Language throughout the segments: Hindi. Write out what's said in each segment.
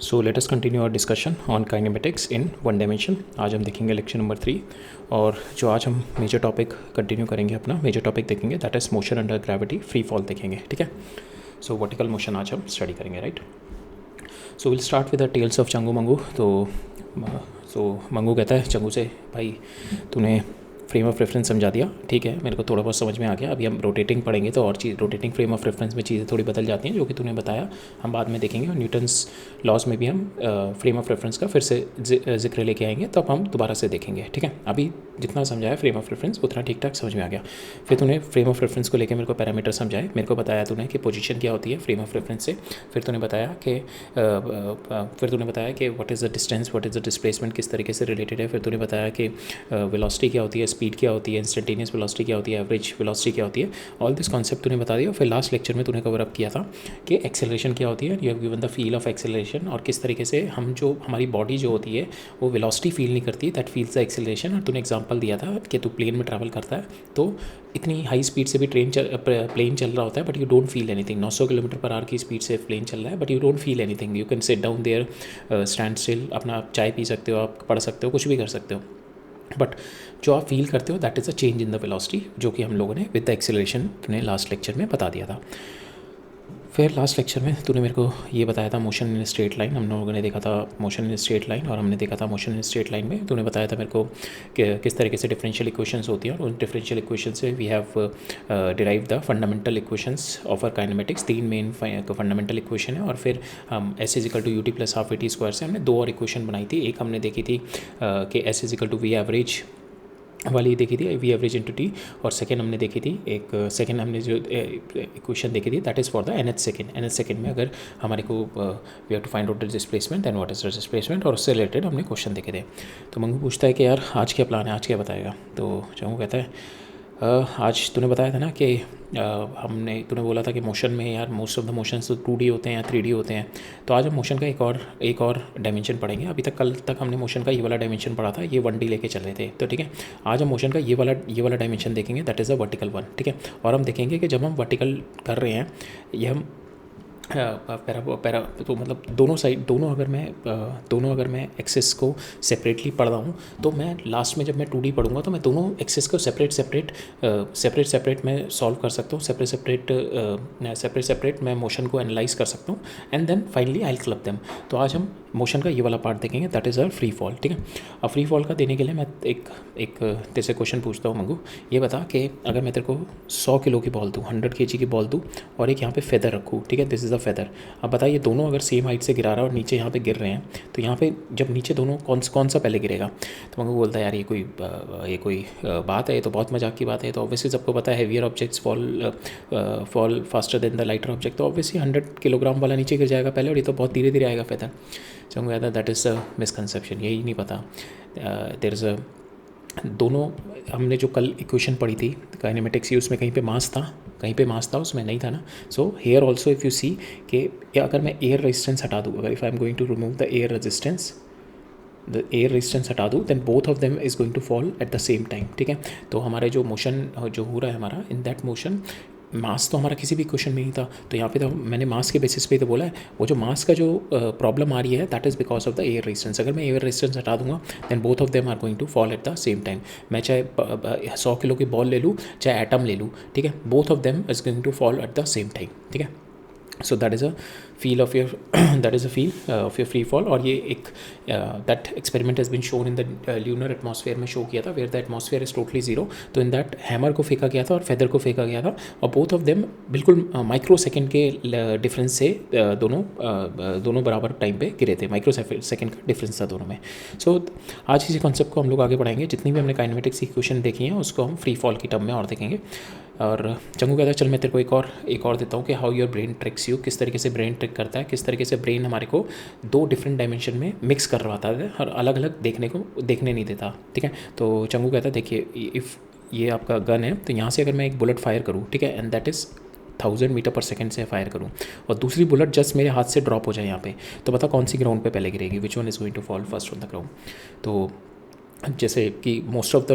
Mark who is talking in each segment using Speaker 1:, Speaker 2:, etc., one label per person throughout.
Speaker 1: So let us continue our discussion on kinematics in one dimension. आज हम देखेंगे लेक्चर नंबर 3 और जो आज हम मेजर टॉपिक कंटिन्यू करेंगे, अपना मेजर टॉपिक देखेंगे that is motion under gravity, free fall देखेंगे। ठीक है, सो वर्टिकल मोशन आज हम स्टडी करेंगे, right. So will start with the tales of Changu Mangu. तो मंगू कहता है चंगू से, भाई तूने फ्रेम ऑफ रेफरेंस समझा दिया, ठीक है, मेरे को थोड़ा बहुत समझ में आ गया। अभी हम रोटेटिंग पढ़ेंगे तो और चीज़ रोटेटिंग फ्रेम ऑफ रेफरेंस में चीज़ें थोड़ी बदल जाती हैं, जो कि तूने बताया हम बाद में देखेंगे। और न्यूटन्स लॉज में भी हम फ्रेम ऑफ रेफरेंस का फिर से जिक्र लेके आएंगे, तब हम दोबारा से देखेंगे। ठीक है, अभी जितना समझाया फ्रेम ऑफ रेफरेंस उतना ठीक ठाक समझ में आ गया। फिर तूने फ्रेम ऑफ रेफरेंस को लेकर मेरे को पैरामीटर समझाए, मेरे को बताया तूने कि पोजीशन क्या होती है फ्रेम ऑफ रेफरेंस से। फिर तूने बताया कि what is the distance, what is the displacement, किस तरीके से रिलेटेड है। फिर तूने बताया कि वेलोसिटी क्या होती है, स्पीड क्या होती है, इंस्टेंटेनियस वेलोसिटी क्या होती है, एवरेज वेलोसिटी क्या होती है। ऑल दिस कॉन्सेप्ट तूने बता दिया। फिर लास्ट लेक्चर में तूने कवर अप किया था कि एक्सेलरेशन क्या होती है, you have given the feel of acceleration, और किस तरीके से हमारी बॉडी जो होती है वो वेलोसिटी फील नहीं करती, दैट फील्स द एक्सेलरेशन। और तूने एग्जांपल दिया था कि तू प्लेन में ट्रैवल करता है तो इतनी हाई स्पीड से भी प्लेन चल रहा होता है, but you don't feel anything. 900 kilometre per hour की स्पीड से प्लेन चल रहा है, but you don't feel anything. You can sit down there, stand still, अपना चाय पी सकते हो, आप पढ़ सकते हो, कुछ भी कर सकते हो, बट जो आप फील करते हो that is a change in the velocity, जो कि हम लोगों ने विद द एक्सेलरेशन तूने लास्ट लेक्चर में बता दिया था। फिर लास्ट लेक्चर में तूने मेरे को ये बताया था मोशन इन स्ट्रेट लाइन। हम लोगों ने देखा था मोशन इन स्ट्रेट लाइन, और हमने देखा था मोशन इन स्ट्रेट लाइन में तूने बताया था मेरे को कि किस तरीके से डिफरेंशियल इक्वेशंस होती हैं, और उन डिफरेंशियल इक्वेशन से we have derive the fundamental equations of our kinematics. 3 main fundamental equation है, और फिर हम s is equal to u t plus half a t square से हमने 2 और इक्वेशन बनाई थी। एक हमने देखी थी कि s is equal to v average वाली देखी थी, वी एवरेज इंटू टी, और सेकेंड हमने देखी थी सेकेंड हमने जो इक्वेशन देखी थी that is for the nth second में अगर हमारे को we have to find out the displacement and what is the displacement, और उससे रिलेटेड हमने क्वेश्चन देखे थे। तो मंगू पूछता है कि यार आज क्या प्लान है, आज क्या बताएगा। तो चंगू कहता है आज तूने बताया था ना कि तूने बोला था कि मोशन में यार मोस्ट ऑफ द मोशंस तो 2D होते हैं या 3D होते हैं, तो आज हम मोशन का एक और डायमेंशन पढ़ेंगे। अभी तक कल तक हमने मोशन का ये वाला डायमेंशन पढ़ा था, ये 1D लेके चल रहे थे, तो ठीक है आज हम मोशन का ये वाला डायमेंशन देखेंगे, that is a vertical one. ठीक है, और हम देखेंगे कि जब हम वर्टिकल कर रहे हैं ये हम पैरा तो मतलब दोनों अगर मैं एक्सेस को सेपरेटली पढ़ रहा हूँ, तो मैं लास्ट में जब मैं 2D पढ़ूंगा तो मैं दोनों एक्सेस को सेपरेट मैं सॉल्व कर सकता हूँ, सेपरेट मैं मोशन को एनालाइज कर सकता हूँ, and then finally I will club them. तो आज हम मोशन का ये वाला पार्ट देखेंगे, that is a free fall. ठीक है, अब फ्री फॉल का देने के लिए मैं एक तेरे से क्वेश्चन पूछता हूँ मंगू, ये बता कि अगर मैं तेरे को 100 किलो की बॉल दूँ, 100 kg की बॉल दूँ, और एक यहाँ पे फेदर रखूँ, ठीक है, दिस इज़ अ फेदर। अब बताइए दोनों अगर सेम हाइट से गिरा रहा है और नीचे यहाँ पे गिर रहे हैं, तो यहाँ पे जब नीचे दोनों कौन सा पहले गिरेगा। तो मंगू बोलता है यार ये कोई बात है, ये तो बहुत मजाक की बात है। तो ऑब्वियसली सबको पता है heavier objects fall faster than the lighter object, तो ऑब्वियसली 100 किलोग्राम वाला नीचे गिर जाएगा पहले, और ये तो बहुत धीरे धीरे आएगा फेदर। चंगू कहता है दैट इज़ अ मिसकंसेप्शन, यही नहीं पता। देयर इज़ अ दोनों हमने जो कल इक्वेशन पढ़ी थी काइनेमेटिक्स की, उसमें कहीं पे मास था, उसमें नहीं था ना। So here also if you see कि अगर मैं एयर रेजिस्टेंस हटा दूँ, अगर if I am going to remove the air resistance हटा दूँ, then both of them is going to fall at the same time. ठीक है, तो हमारे जो मोशन जो हो रहा है हमारा, इन दैट मोशन मास तो हमारा किसी भी क्वेश्चन में नहीं था, तो यहाँ पे तो मैंने मास के बेसिस पे तो बोला है। वो जो मास का जो प्रॉब्लम आ रही है that is because of the air resistance. अगर मैं एयर रेजिस्टेंस हटा दूंगा then both of them are going to fall at the same time. मैं चाहे 100 किलो की बॉल ले लूँ, चाहे एटम ले लूँ, ठीक है, both of them is going to fall at the same time. ठीक है, so that is a feel of your free fall. और ये एक that experiment has been shown in the lunar atmosphere में शो किया था, where the atmosphere is totally zero. तो इन दैट हैमर को फेंका गया था और फेदर को फेंका गया था, और बोथ ऑफ देम बिल्कुल माइक्रो सेकेंड के डिफरेंस से दोनों बराबर टाइम पे गिरे थे। माइक्रो सेकेंड का डिफरेंस था दोनों में। सो आज इसी कॉन्सेप्ट को हम लोग आगे बढ़ाएंगे। जितनी भी हमने काइनेमेटिक्स की क्वेश्चन देखी हैं उसको हम फ्री फॉल की टर्म में और देखेंगे। और चंगू कहता है चल मैं तेरे को एक और देता हूँ कि how your brain tricks you, किस तरीके से ब्रेन ट्रिक करता है, किस तरीके से ब्रेन हमारे को 2 डिफरेंट डायमेंशन में मिक्स करवाता है और अलग अलग देखने नहीं देता। ठीक है, तो चंगू कहता है देखिए इफ़ ये आपका गन है, तो यहाँ से अगर मैं एक बुलेट फायर करूँ, ठीक है, and that is 1000 metre per second से फायर करूँ, और दूसरी बुलेट जस्ट मेरे हाथ से ड्रॉप हो जाए यहाँ पे, तो बता कौन सी ग्राउंड पे पहले गिरेगी, which one is going to fall first on the ground. तो जैसे कि मोस्ट ऑफ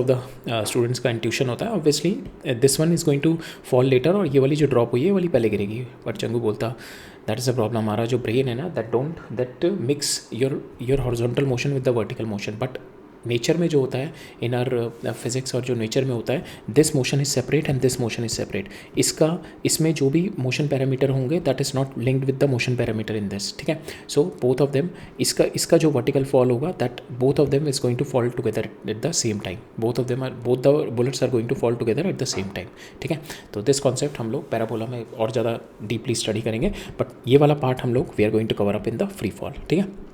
Speaker 1: द स्टूडेंट्स का इंट्यूशन होता है obviously this one is going to fall later, और ये वाली जो ड्रॉप हुई है वाली पहले गिरेगी। बट चंगू बोलता दैट इज़ अ प्रॉब्लम. हमारा जो ब्रेन है ना, that mix your horizontal motion with the vertical motion. But nature में जो होता है, इन आर फिजिक्स और जो नेचर में होता है, this motion is separate and this motion is separate. इसमें जो भी मोशन पैरामीटर होंगे that is not linked with the motion parameter in this. ठीक है. सो बोथ ऑफ देम, इसका जो वर्टिकल फॉल होगा, that both of them is going to fall together at the same time. Both the bullets are going to fall together at the same time. ठीक है. तो दिस कॉन्सेप्ट हम लोग पैराबोला में और ज़्यादा डीपली स्टडी करेंगे, बट ये वाला पार्ट हम लोग we are going to cover up in the free fall. ठीक है.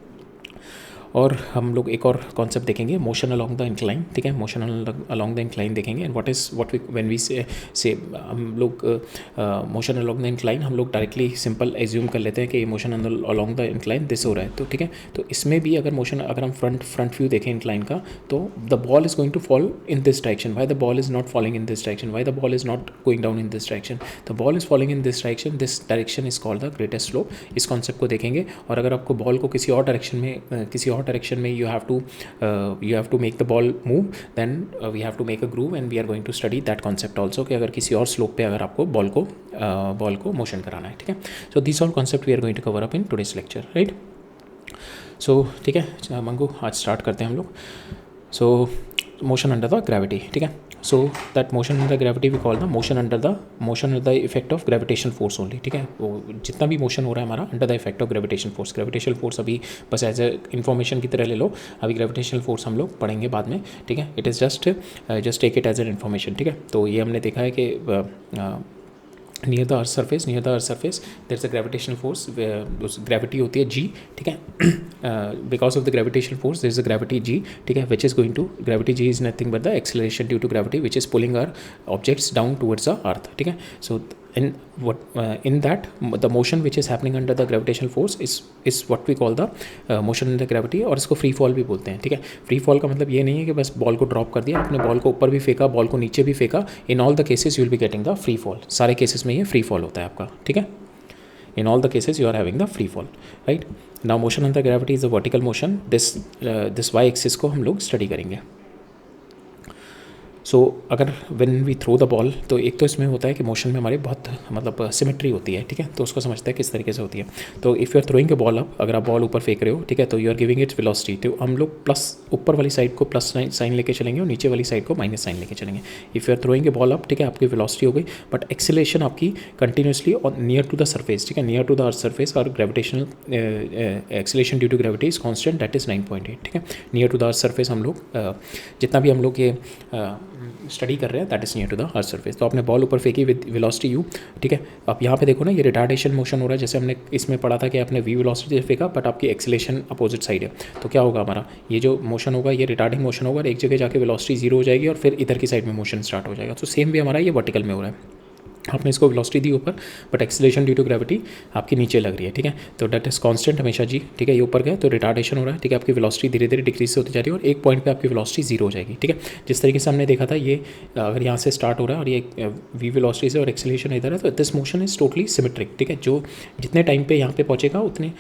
Speaker 1: और हम लोग एक और कॉन्सेप्ट देखेंगे, मोशन अलोंग द इंक्लाइन. ठीक है. मोशन अलोंग द इंक्लाइन देखेंगे. And what we when we say हम लोग मोशन अलोंग द इंक्लाइन हम लोग डायरेक्टली सिंपल एज्यूम कर लेते हैं कि motion along the incline this हो रहा है. तो ठीक है. तो इसमें भी अगर हम फ्रंट व्यू देखें इंक्लाइन का, तो the ball is going to fall in this direction. Why the ball is not falling in this direction? Why the ball is not going down in this direction? The ball is falling in this direction. This direction is called the greatest slope. इस कॉन्सेप्ट को देखेंगे. और अगर आपको बॉल को किसी और डायरेक्शन में you have to make the ball move, then we have to make a groove and we are going to study that concept also कि अगर किसी और स्लोप पे अगर आपको बॉल को मोशन कराना है. ठीक है. So this all concept we are going to cover up in today's lecture. Right. So ठीक है मंगू, आज स्टार्ट करते हैं हम लोग. So motion under the gravity. ठीक है. So that motion under gravity we call the motion under the effect of gravitation force only. ठीक है. वो जितना भी मोशन हो रहा है हमारा under the effect of gravitation force अभी बस एज ए इन्फॉर्मेशन की तरह ले लो. अभी ग्रेविटेशनल फोर्स हम लोग पढ़ेंगे बाद में. ठीक है. It is just take it as an information. ठीक है. तो ये हमने देखा है कि near the earth surface there is a gravitational force. Gravity होती है जी. ठीक है. Because of the gravitational force there is a gravity G. ठीक है. Which is going to, gravity G is nothing but the acceleration due to gravity which is pulling our objects down towards the अर्थ. ठीक है. सो in that the motion which is happening under the gravitational force is what we call the motion under gravity. और इसको फ्री फॉल भी बोलते हैं. ठीक है. फ्री फॉल का मतलब ये नहीं है कि बस बॉल को ड्रॉप कर दिया, अपने बॉल को ऊपर भी फेंका, बॉल को नीचे भी फेंका. In all the cases you will be getting the free fall. सारे केसेस में ये फ्री फॉल होता है आपका. ठीक है. In all the cases you are having the free fall. Right. Now motion under gravity is a vertical motion. This Y axis को हम लोग स्टडी करेंगे. सो अगर when we throw the ball, तो एक तो इसमें होता है कि मोशन में हमारी बहुत मतलब सिमेट्री होती है. ठीक है. तो उसको समझते हैं किस तरीके से होती है. तो if you are throwing a ball up, अगर आप बॉल ऊपर फेंक रहे हो, ठीक है, तो you are giving its velocity. तो हम लोग प्लस ऊपर वाली साइड को प्लस साइन लेके चलेंगे और नीचे वाली साइड को माइनस साइन लेके चलेंगे. If you are throwing a ball up, ठीक है, आपकी वेलोसिटी हो गई, बट एक्सेलरेशन आपकी कंटिन्यूसली और नियर टू द सरफेस. ठीक है. Near to the earth surface और gravitational acceleration due to gravity is constant, that is 9.8. ठीक है. Near to the earth surface हम लोग जितना भी हम लोग ये स्टडी कर रहे हैं that is near to the earth surface. तो आपने बॉल ऊपर फेंकी विद वेलोसिटी यू. ठीक है. आप यहाँ पे देखो ना, ये रिटार्डेशन मोशन हो रहा है. जैसे हमने इसमें पढ़ा था कि आपने वी वेलोसिटी से फेंका, बट आपकी एक्सेलरेशन अपोजिट साइड है. तो क्या होगा हमारा, ये जो मोशन होगा ये रिटार्डिंग मोशन होगा और एक जगह जाके वेलोसिटी जीरो हो जाएगी और फिर इधर की साइड में मोशन स्टार्ट हो जाएगा. तो सेम भी हमारा ये वर्टिकल में हो रहा है. आपने इसको वेलोसिटी दी ऊपर, but acceleration due to gravity आपकी नीचे लग रही है. ठीक है. तो दैट इज कांस्टेंट हमेशा जी. ठीक है. ये ऊपर गया तो रिटार्डेशन हो रहा है. ठीक है. आपकी वेलोसिटी धीरे धीरे डिक्रीज होती जा रही है और एक पॉइंट पे आपकी वेलोसिटी जीरो हो जाएगी. ठीक है. जिस तरीके से हमने देखा था, ये अगर यहाँ से स्टार्ट हो रहा है और ये वी वेलोसिटी से और एक्सेलरेशन इधर है, तो this motion is totally symmetric. ठीक है. जो जितने टाइम पे यहाँ पे पहुँचेगा उतने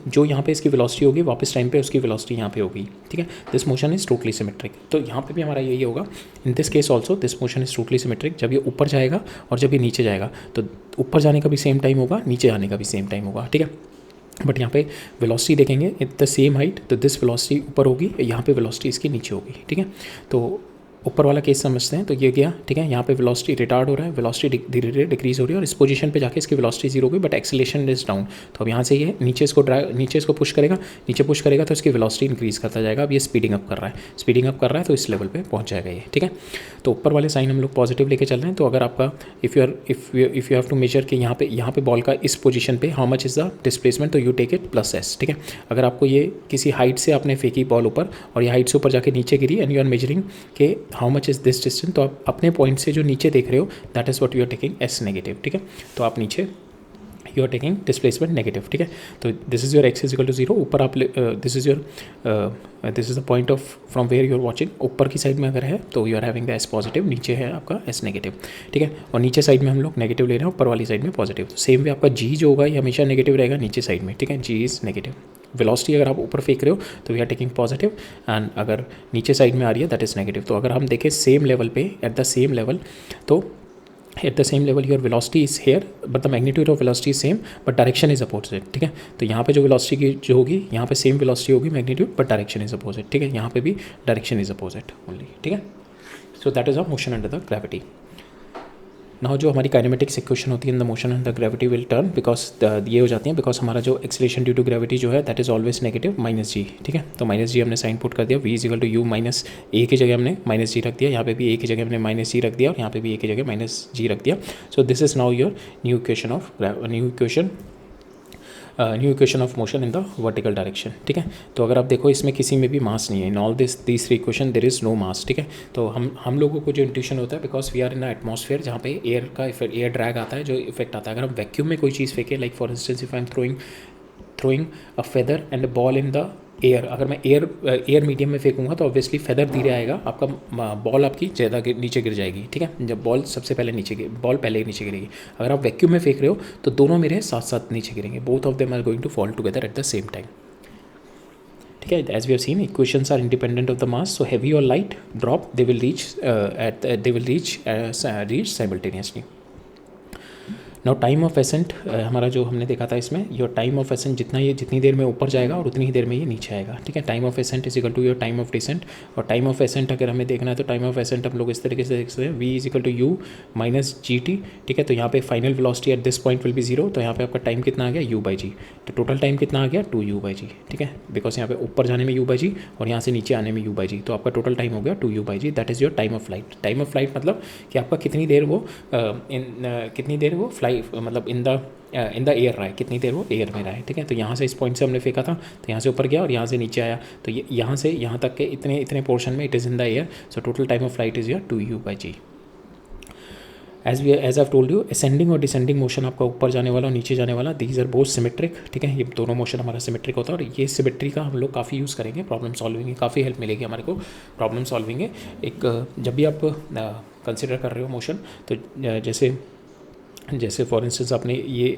Speaker 1: जो यहाँ पे इसकी वेलोसिटी होगी वापस टाइम पे उसकी वेलोसिटी यहाँ पे होगी. ठीक है. This motion is totally symmetric. तो यहाँ पे भी हमारा यही होगा. In this case also this motion is totally symmetric. जब ये ऊपर जाएगा और जब ये नीचे जाएगा, तो ऊपर जाने का भी सेम टाइम होगा, नीचे आने का भी सेम टाइम होगा. ठीक है. बट यहाँ पे वेलोसिटी देखेंगे इट द सेम हाइट, तो दिस वेलोसिटी ऊपर होगी, यहाँ पे वेलोसिटी इसकी नीचे होगी. ठीक है. तो ऊपर वाला केस समझते हैं. तो ये गया. ठीक है. यहाँ पे वेलोसिटी रिटार्ड हो रहा है, वेलोसिटी धीरे धीरे डिक्रीज हो रही है और इस पोजीशन पे जाके इसकी वेलोसिटी जीरो हो गई, बट एक्सेलरेशन इज डाउन. तो अब यहाँ से ये नीचे इसको पुश करेगा तो इसकी वेलोसिटी इंक्रीज करता जाएगा. अब ये स्पीडिंग अप कर रहा है तो इस लेवल पे पहुँच जाएगा ये. ठीक है. तो ऊपर वाले साइन हम लोग पॉजिटिव लेके चल रहे हैं. तो अगर आपका if you have to measure कि यहाँ पे बॉल का इस पोजीशन पे how much is the displacement, तो you take it plus S. ठीक है. अगर आपको ये किसी हाइट से आपने फेंकी बॉल ऊपर और ये हाइट से ऊपर जाके नीचे गिरी एंड यू आर मेजरिंग के how much is this distance, तो आप अपने पॉइंट से जो नीचे देख रहे हो that is what you are taking S negative. ठीक है. तो आप नीचे you are taking displacement negative. ठीक है. तो this is your X is equal to zero. ऊपर आप this is the point of from where you are watching. ऊपर की साइड में अगर है तो you are having the S positive, नीचे है आपका एस नेगेटिव. ठीक है. और नीचे साइड में हम लोग नेगेटिव ले रहे हैं, ऊपर वाली साइड में पॉजिटिव. तो सेम वे आपका जी जो होगा ये हमेशा नेगेटिव रहेगा नीचे साइड में. ठीक है. जी इज़ नेगेटिव. वेलोसिटी अगर आप ऊपर फेंक रहे हो तो we are taking positive and अगर नीचे साइड में आ रही है दैट इज़ नेगेटिव. तो अगर हम देखें सेम लेवल पे एट द सेम लेवल, तो eight the same level your velocity is here but the magnitude of velocity is same but direction is opposite, ठीक है। तो यहाँ पे जो वेलोसिटी की जो होगी, यहाँ पे सेम वेलोसिटी होगी magnitude but direction is opposite, ठीक है। यहाँ पे भी डायरेक्शन इज अपोजिट ओनली, ठीक है। So that is a motion under the gravity. Now जो हमारी काइनेमेटिक्स इक्वेशन होती है in the motion and the gravity will turn because ये हो जाती है बिकॉज हमारा जो एक्सीलरेशन ड्यू टू ग्रेविटी जो है that is always negative minus G, ठीक है। तो माइनस जी हमने साइन पुट कर दिया, V is equal to U minus A की जगह हमने माइनस जी रख दिया, यहाँ पे भी ए की जगह हमने माइनस जी रख दिया और यहाँ पे भी ए की जगह माइनस जी रख दिया। सो this is now your new equation of motion in the vertical direction, ठीक है। तो अगर आप देखो इसमें किसी में भी मास नहीं है, in all these three equation there is no mass, ठीक है। तो हम लोगों को जो इंट्यूशन होता है because we are in atmosphere जहाँ पे एयर का इफेक्ट, एयर ड्रैग आता है, जो इफेक्ट आता है। अगर हम वैक्यूम में कोई चीज़ फेंके, like for instance if I M throwing a feather and a ball in the air, अगर मैं एयर मीडियम में फेंकूंगा तो ऑब्वियसली फेदर धीरे आएगा, आपका बॉल आपकी ज़्यादा नीचे गिर जाएगी, ठीक है। जब बॉल सबसे पहले बॉल पहले नीचे गिरेगी। अगर आप वैक्यूम में फेंक रहे हो तो दोनों मेरे साथ साथ नीचे गिरेंगे, both of them are going to fall together at the same time, ठीक है। As we have seen equations are independent of the mass, so heavy और light drop they will reach simultaneously. Now time of ascent हमारा जो हमने देखा था इसमें, योर टाइम ऑफ एसेंट जितनी देर में ऊपर जाएगा और उतनी ही देर में ये नीचे आएगा, ठीक है। Time of ascent is equal to your time of descent. और टाइम ऑफ एसेंट अगर हमें देखना है तो टाइम ऑफ एसेंट हम लोग इस तरीके से देख सकते हैं, V is equal to U minus G T, ठीक है। तो यहाँ पे final velocity at this point will be zero, तो यहाँ पे आपका टाइम कितना आ गया यू बाई जी। तो टोटल टाइम कितना आ गया 2u/g, ठीक है। बिकॉज यहाँ पे ऊपर जाने में u/g और यहाँ से नीचे आने में u/g, तो आपका टोटल टाइम हो गया 2u/g। That is your time of flight. Time of flight मतलब कि आपका कितनी देर वो फ्लाई मतलब इन द एयर रहा है, कितनी देर वो एयर में रहा है, ठीक है। तो यहाँ से इस पॉइंट से हमने फेंका था तो यहाँ से ऊपर गया और यहाँ से नीचे आया, तो यहाँ से यहाँ तक के इतने पोर्शन में it is in the air. So total time of flight is your 2u/g। As I told you, ascending और डिसेंडिंग मोशन आपका ऊपर जाने वाला और नीचे जाने वाला, दीज आर बोथ सिमेट्रिक, ठीक है। ये दोनों मोशन हमारा सिमेट्रिक होता है और ये सिमेट्री का हम लोग काफ़ी यूज़ करेंगे प्रॉब्लम सॉल्विंग में, काफ़ी हेल्प मिलेगी हमारे को प्रॉब्लम सॉल्विंग में। एक जब भी आप कंसिडर कर रहे हो मोशन, तो जैसे फॉर इंस्टेंस आपने ये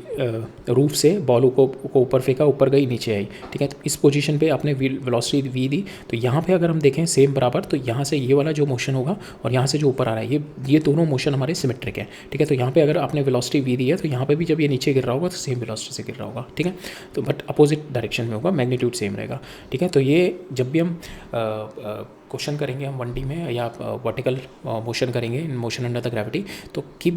Speaker 1: रूफ से बॉल को ऊपर फेंका, ऊपर गई नीचे आई, ठीक है। तो इस पोजीशन पे आपने वेलोसिटी वी दी, तो यहाँ पे अगर हम देखें सेम बराबर, तो यहाँ से ये वाला जो मोशन होगा और यहाँ से जो ऊपर आ रहा है, ये दोनों मोशन हमारे सिमेट्रिक है, ठीक है। तो यहाँ पे अगर आपने वेलोसिटी वी दी है तो यहाँ पे भी जब ये नीचे गिर रहा होगा तो सेम वेलोसिटी से गिर रहा होगा, ठीक है। तो बट अपोजिट डायरेक्शन में होगा, मैग्नीट्यूड सेम रहेगा, ठीक है। तो ये जब भी हम क्वेश्चन करेंगे हम 1D में या वर्टिकल मोशन करेंगे in motion under the gravity, तो keep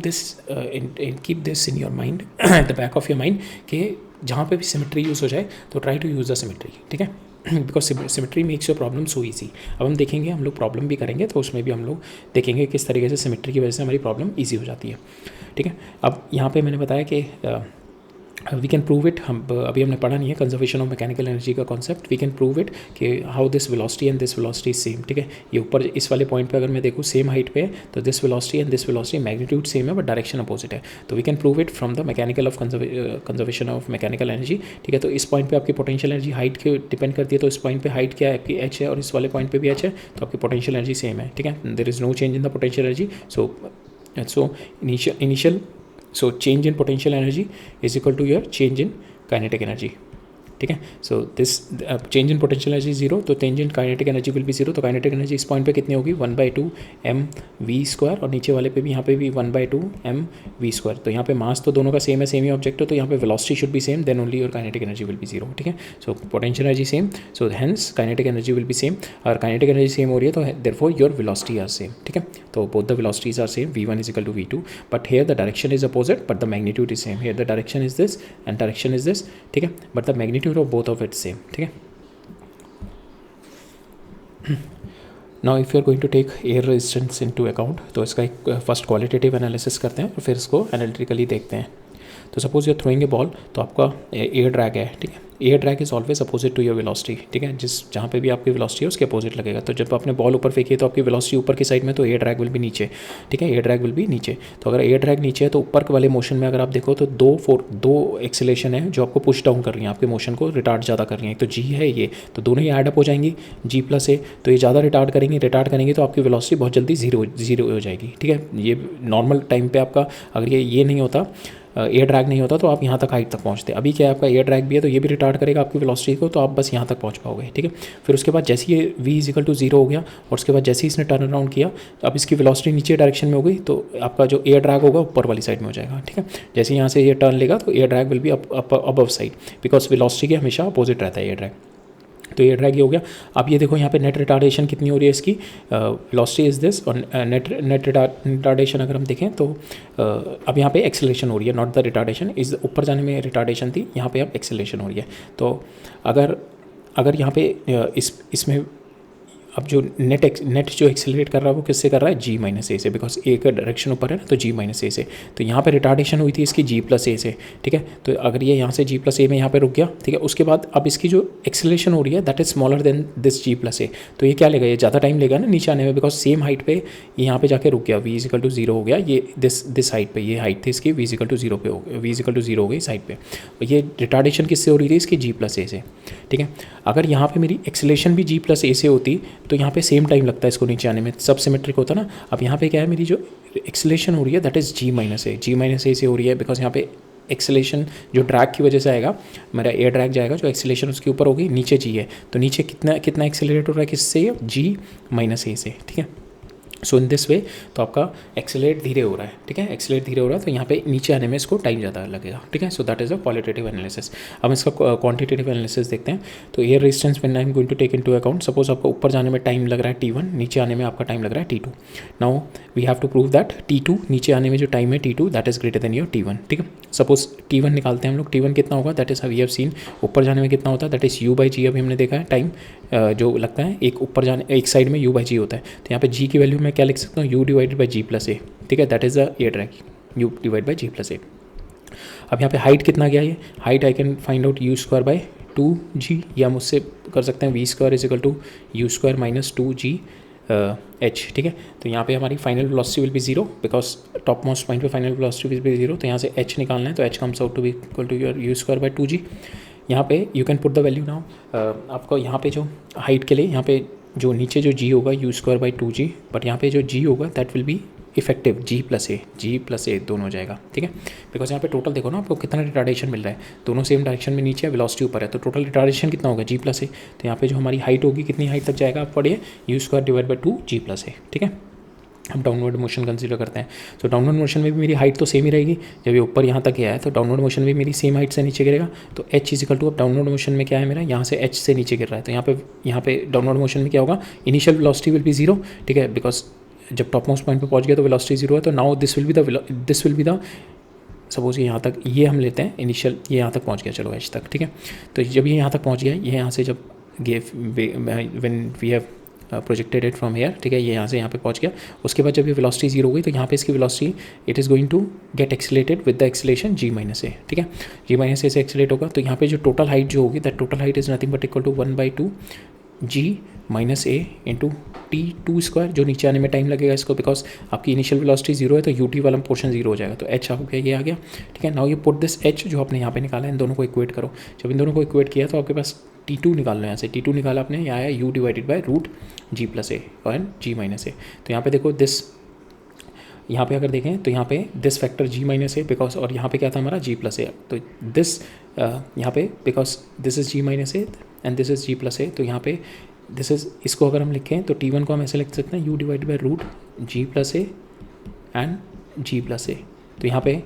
Speaker 1: this in your mind, at the back of your mind, कि जहाँ पे भी सिमेट्री यूज़ हो जाए तो try to use the symmetry, ठीक है। Because symmetry makes your problem so easy. अब हम देखेंगे, हम लोग प्रॉब्लम भी करेंगे तो उसमें भी हम लोग देखेंगे किस तरीके से सिमेट्री की वजह से हमारी प्रॉब्लम ईजी हो जाती है, ठीक है। अब यहाँ पे मैंने बताया कि वी कैन प्रूव इट, हम अभी हमने पढ़ा नहीं है कंजर्वेशन ऑफ मैकेनिकल एनर्जी का concept. We can prove it कि how this velocity and this velocity is same, ठीक है। ये ऊपर इस वाले पॉइंट पे अगर मैं देखूँ सेम हाइट पे है, तो this velocity and this velocity magnitude same है बट डायरेक्शन अपोजिट है। तो we can prove it from the mechanical of conservation of mechanical energy, ठीक है। तो इस पॉइंट पे आपकी पोटेंशियल एनर्जी हाइट के डिपेंड करती है, तो इस पॉइंट पे हाइट क्या है आपकी h है और इस वाले पॉइंट पे भी h है, तो आपकी पोटेंशियल एनर्जी सेम है, ठीक है। There is no change in the potential energy. So initial change in potential energy is equal to your change in kinetic energy, ठीक है। So this change in potential energy zero, तो change in kinetic energy will be zero. तो काइनेटिक एनर्जी इस पॉइंट पे कितनी होगी 1/2 mv², और नीचे वाले पे भी यहाँ पे भी 1/2 mv²। तो यहाँ पे मास तो दोनों का सेम है, सेम ही ऑब्जेक्ट है, तो यहाँ पे velocity should be same, then only your kinetic energy will be zero, ठीक है। So potential energy same, so hence kinetic energy will be same. और काइनेटिक एनर्जी सेम हो रही है तो therefore your velocity are same, ठीक है। तो both the velocities are same, v1 is equal to v2, but here the direction is opposite but the magnitude is same. Here the direction is this and direction is this, ठीक है, but the magnitude of both of it's same, ठीक है। Now if you are going to take air resistance into account, तो इसका एक फर्स्ट क्वालिटेटिव एनालिसिस करते हैं और फिर इसको एनालिटिकली देखते हैं। तो suppose you are throwing a ball, तो आपका एयर ड्रैग है, ठीक है। Air drag is always opposite to your velocity, ठीक है। जहाँ पे भी आपकी वेलोसिटी है उसके अपोजिट लगेगा। तो जब आपने बॉल ऊपर फेंकी है तो आपकी वेलोसिटी ऊपर की साइड में, तो एयर ड्रैग विल भी नीचे, ठीक है। एयर ड्रैग विल भी नीचे। तो अगर एयर ड्रैग नीचे है तो ऊपर वाले मोशन में अगर आप देखो तो दो एक्सेलेरेशन है जो आपको पुश डाउन कर रही हैं, आपके मोशन को रिटार्ड ज़्यादा कर रही हैं। तो जी है ये, तो दोनों ही एड अप हो जाएंगी, जी प्लस ए, तो ये ज़्यादा रिटार्ड करेंगे तो आपकी वेलोसिटी बहुत जल्दी जीरो हो जाएगी, ठीक है। ये नॉर्मल टाइम पे आपका अगर ये नहीं होता, एयर ड्रैग नहीं होता तो आप यहाँ तक हाइट तक पहुँचते। अभी क्या है आपका एयर ड्रैग भी है तो ये भी रिटार्ड करेगा आपकी वेलोसिटी को, तो आप बस यहाँ तक पहुँच पाओगे, ठीक है। फिर उसके बाद जैसे ये v=0 हो गया और उसके बाद जैसे ही इसने टर्न अराउंड किया तो अब इसकी वेलोसिटी नीचे डायरेक्शन में हो गई, तो आपका जो एयर ड्रैग होगा ऊपर वाली साइड में हो जाएगा, ठीक है। जैसे यहाँ से ये टर्न लेगा तो air drag will be above side, because velocity के हमेशा अपोजिट रहता है एयर ड्रैग। तो एयर ड्रैग ये हो गया। अब ये देखो यहाँ पे नेट रिटार्डेशन कितनी हो रही है इसकी, वेलोसिटी इज दिस, और नेट रिटार्डेशन अगर हम देखें तो अब यहाँ पे एक्सेलरेशन हो रही है, नॉट द रिटार्डेशन इज, ऊपर जाने में रिटार्डेशन थी, यहाँ पे अब एक्सेलरेशन हो रही है। तो अगर यहाँ पे इसमें अब जो नेट जो एक्सेलरेट कर रहा है वो किससे कर रहा है, g-a से, बिकॉज ए का डायरेक्शन ऊपर है ना, तो g-a से। तो यहाँ पे रिटार्डेशन हुई थी इसकी g+a से, ठीक है। तो अगर ये यहाँ से g+a में यहाँ पे रुक गया, ठीक है, उसके बाद अब इसकी जो एक्सेलरेशन हो रही है that is smaller than this g+a, तो ये क्या लेगा, ये ज़्यादा टाइम लेगा ना नीचे आने में, बिकॉज सेम हाइट पे ये यहाँ पे जाके रुक गया, v=0 हो गया, ये दिस हाइट पे, ये हाइट थी इसकी v=0 पे, v=0 हो गई साइड पे। ये रिटार्डेशन किससे हो रही थी इसकी g+a से, ठीक है। अगर यहाँ पे मेरी एक्सेलरेशन भी g+a से होती तो यहाँ पे सेम टाइम लगता है इसको नीचे आने में, सब सिमेट्रिक होता ना। अब यहाँ पे क्या है, मेरी जो एक्सेलरेशन हो रही है दैट इज़ g-a से हो रही है, बिकॉज यहाँ पे एक्सेलरेशन जो ड्रैग की वजह से आएगा, मेरा एयर ड्रैग जाएगा, जो एक्सेलरेशन उसके ऊपर होगी, नीचे g है, तो नीचे कितना एक्सेलरेट हो रहा है किससे, g-a से, ठीक है। सो इन दिस वे तो आपका एक्सेलरेट धीरे हो रहा है, ठीक है, एक्सेलरेट धीरे हो रहा है, तो यहाँ पे नीचे आने में इसको टाइम ज़्यादा लगेगा, ठीक है। So that is a qualitative analysis. अब इसका क्वांटिटेटिव एनालिसिस देखते हैं। तो air resistance when I am going to take into account, suppose आपको ऊपर जाने में टाइम लग रहा है t1, नीचे आने में आपका टाइम लग रहा है t2। Now we have to prove that t2, नीचे आने में जो टाइम है t2 that is greater than your t1, ठीक है। सपोज t1 निकालते हैं हम लोग, t1 कितना होगा, that is we have seen, ऊपर जाने में कितना होता है, दैट इज u/g। अभी हमने देखा है टाइम जो लगता है एक ऊपर जाने एक साइड में u/g होता है, तो यहाँ पे g की वैल्यू मैं क्या लिख सकता हूँ, u/g+a, ठीक है, that is the air drag, u/g+a। अब यहाँ पे हाइट कितना गया, ये height I can find out u²/2g, या हम उससे कर सकते हैं v² = u² - 2g h, ठीक है। तो यहाँ पे हमारी final velocity will be 0, because top most point पे फाइनल वेलोसिटी विल बी 0, तो यहाँ से h निकालना है, तो h comes out to be equal to your u²/2g। यहाँ पे you can put the value now, आपको यहाँ पे जो हाइट के लिए यहाँ पे जो नीचे जो g होगा u²/2g, बट यहाँ पे जो g होगा that will be effective g+a दोनों हो जाएगा, ठीक है। बिकॉज यहाँ पे टोटल देखो ना आपको कितना रिटार्डेशन मिल रहा है, दोनों सेम डायरेक्शन में नीचे है, वेलोसिटी ऊपर है, तो टोटल रिटार्डेशन कितना होगा g+a। तो यहाँ पे जो हमारी हाइट होगी, कितनी हाइट तक जाएगा आप पढ़िए, u²/2g+a, ठीक है। हम डाउनवर्ड मोशन कंसीडर करते हैं, तो डाउनवर्ड मोशन में भी मेरी हाइट तो सेम ही रहेगी, जब ये ऊपर यहाँ तक गया है तो डाउनवर्ड मोशन में मेरी सेम हाइट से नीचे गिरेगा, तो h = अब डाउनवर्ड मोशन में क्या है मेरा, यहाँ से h से नीचे गिर रहा है, तो यहाँ पे डाउनवर्ड मोशन में क्या होगा, इनिशियल वेलोसिटी विल बी 0, ठीक है, बिकॉज जब टॉप मोस्ट पॉइंट पे पहुँच गया तो वेलोसिटी 0 है, तो now this will be the suppose यहाँ तक ये हम लेते हैं इनिशियल, ये यहाँ तक पहुँच गया, चलो h तक, ठीक है। तो जब ये यहाँ तक पहुँच गया, ये यहाँ से जब when we have projected it from here, ठीक है, ये यहाँ से यहाँ पे पहुँच गया, उसके बाद जब ये वेलोसिटी 0 हो गई तो यहाँ पे इसकी velocity it is going to get accelerated with the acceleration g-a, ठीक है, g-a से एक्सीलेट होगा, तो यहाँ पे जो टोटल हाइट जो होगी that total height is nothing but equal to 1/2 g-a into t², जो नीचे आने में टाइम लगेगा इसको, बिकॉज आपकी इनिशियल वेलोसिटी 0 है, तो ut वाला पोर्शन 0 हो जाएगा, तो h आपको ये आ गया, ठीक है। Now you put this h जो आपने यहाँ पे निकाला है, इन दोनों को इक्वेट करो। जब इन दोनों को इक्वेट किया तो आपके पास t2 निकाल लो, यहाँ से t2 निकाला आपने, यहाँ आया u/√g+a और g-a। तो यहाँ पे देखो दिस, यहाँ पे अगर देखें तो यहाँ पे दिस फैक्टर g-a, बिकॉज और यहाँ पे क्या था हमारा g+a, तो दिस यहाँ पे because this is g-a and this is g+a, तो यहाँ पे दिस इज, इसको अगर हम लिखें तो t1 को हम ऐसे लिख सकते हैं u/√g+a एंड g+a, तो यहाँ पे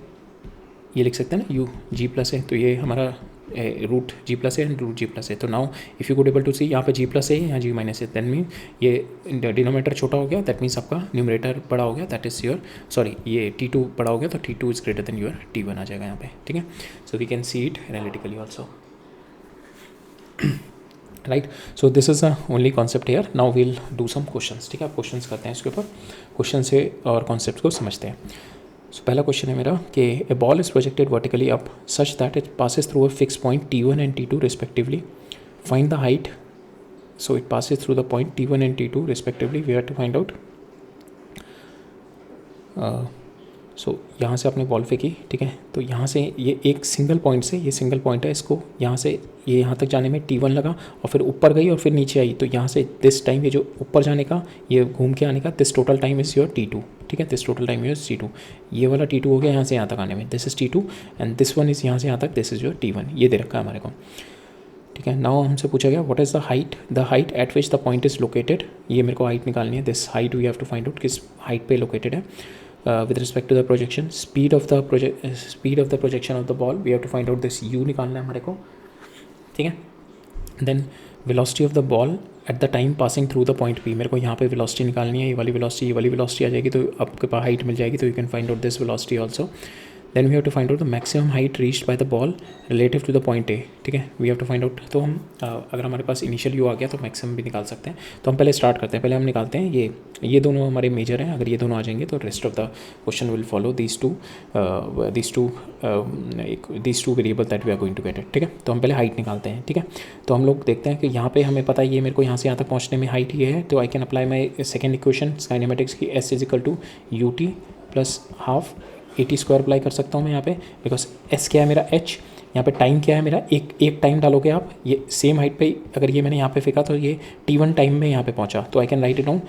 Speaker 1: ये लिख सकते हैं ना g+a, तो ये हमारा √g+a एंड √g+a। तो now if you could able to see, यहाँ पे g+a है, यहाँ g-a, दैट मीन ये डिनोमिनेटर छोटा हो गया, दैट मीन्स आपका न्यूमरेटर बड़ा हो गया, दैट इज़ योर सॉरी ये t2 बड़ा हो गया, तो t2 is greater than your t1 आ जाएगा यहाँ पे, ठीक है। So we can see it analytically also, right. So this is the only concept here. Now we'll do some questions, ठीक है, आप क्वेश्चंस करते हैं इसके ऊपर, क्वेश्चन से और कॉन्सेप्ट को समझते हैं। सो पहला क्वेश्चन है मेरा कि a ball is projected vertically up such that it passes through a fix point t1 and t2 respectively, find the height. So it passes through the point t1 and t2 respectively, we have to find out so यहाँ से आपने बॉल फेंकी, ठीक है, तो यहाँ से ये एक सिंगल पॉइंट से, ये सिंगल पॉइंट है, इसको यहाँ से ये यहाँ तक जाने में T1 लगा और फिर ऊपर गई और फिर नीचे आई, तो यहाँ से दिस टाइम ये जो ऊपर जाने का, ये घूम के आने का, this total time is your T2, ठीक है, this total time is T2। ये वाला T2 हो गया यहाँ से यहाँ तक आने में, this is T2 and this one is यहाँ से यहाँ तक, दिस इज़ योर T1। ये दे रखा है हमारे को, ठीक है। नाउ हमसे पूछा गया what is the height at which the point is located. ये मेरे को हाइट निकालनी है, this height we have to find out किस हाइट पे लोकेटेड है। With respect to the projection, speed of the projection of the ball, we have to find out this u निकालना है हमारे को, ठीक है। Then velocity of the ball at the time passing through the point P, मेरे को यहाँ पे वेलोसिटी निकालनी है, ये वाली वेलोसिटी आ जाएगी तो आपके पास हाइट मिल जाएगी, तो you can find out this velocity also. Then we have to find out the maximum height reached by the ball relative to the point A, ठीक है, we have to find out. तो हम अगर हमारे पास इनिशियल यू आ गया तो मैक्सिमम भी निकाल सकते हैं। तो हम पहले स्टार्ट करते हैं, पहले हम निकालते हैं ये दोनों हमारे मेजर हैं, अगर ये दोनों आ जाएंगे तो rest of the question will follow these two variable that we are going to get it, ठीक है। तो हम पहले हाइट निकालते हैं, ठीक है। तो हम लोग देखते हैं कि यहाँ पे हमें पता है ये मेरे को यहाँ से यहाँ तक पहुँचने में हाइट ये है, तो I can apply my second equation kinematics की, S is equal to ut plus half AT square apply कर सकता हूँ मैं यहाँ पे, बिकॉज S क्या है मेरा h, यहाँ पे टाइम क्या है मेरा, एक टाइम डालोगे आप, ये सेम हाइट पे अगर ये मैंने यहाँ पे फेंका तो ये T1 टाइम में यहाँ पे पहुँचा, तो I can write it down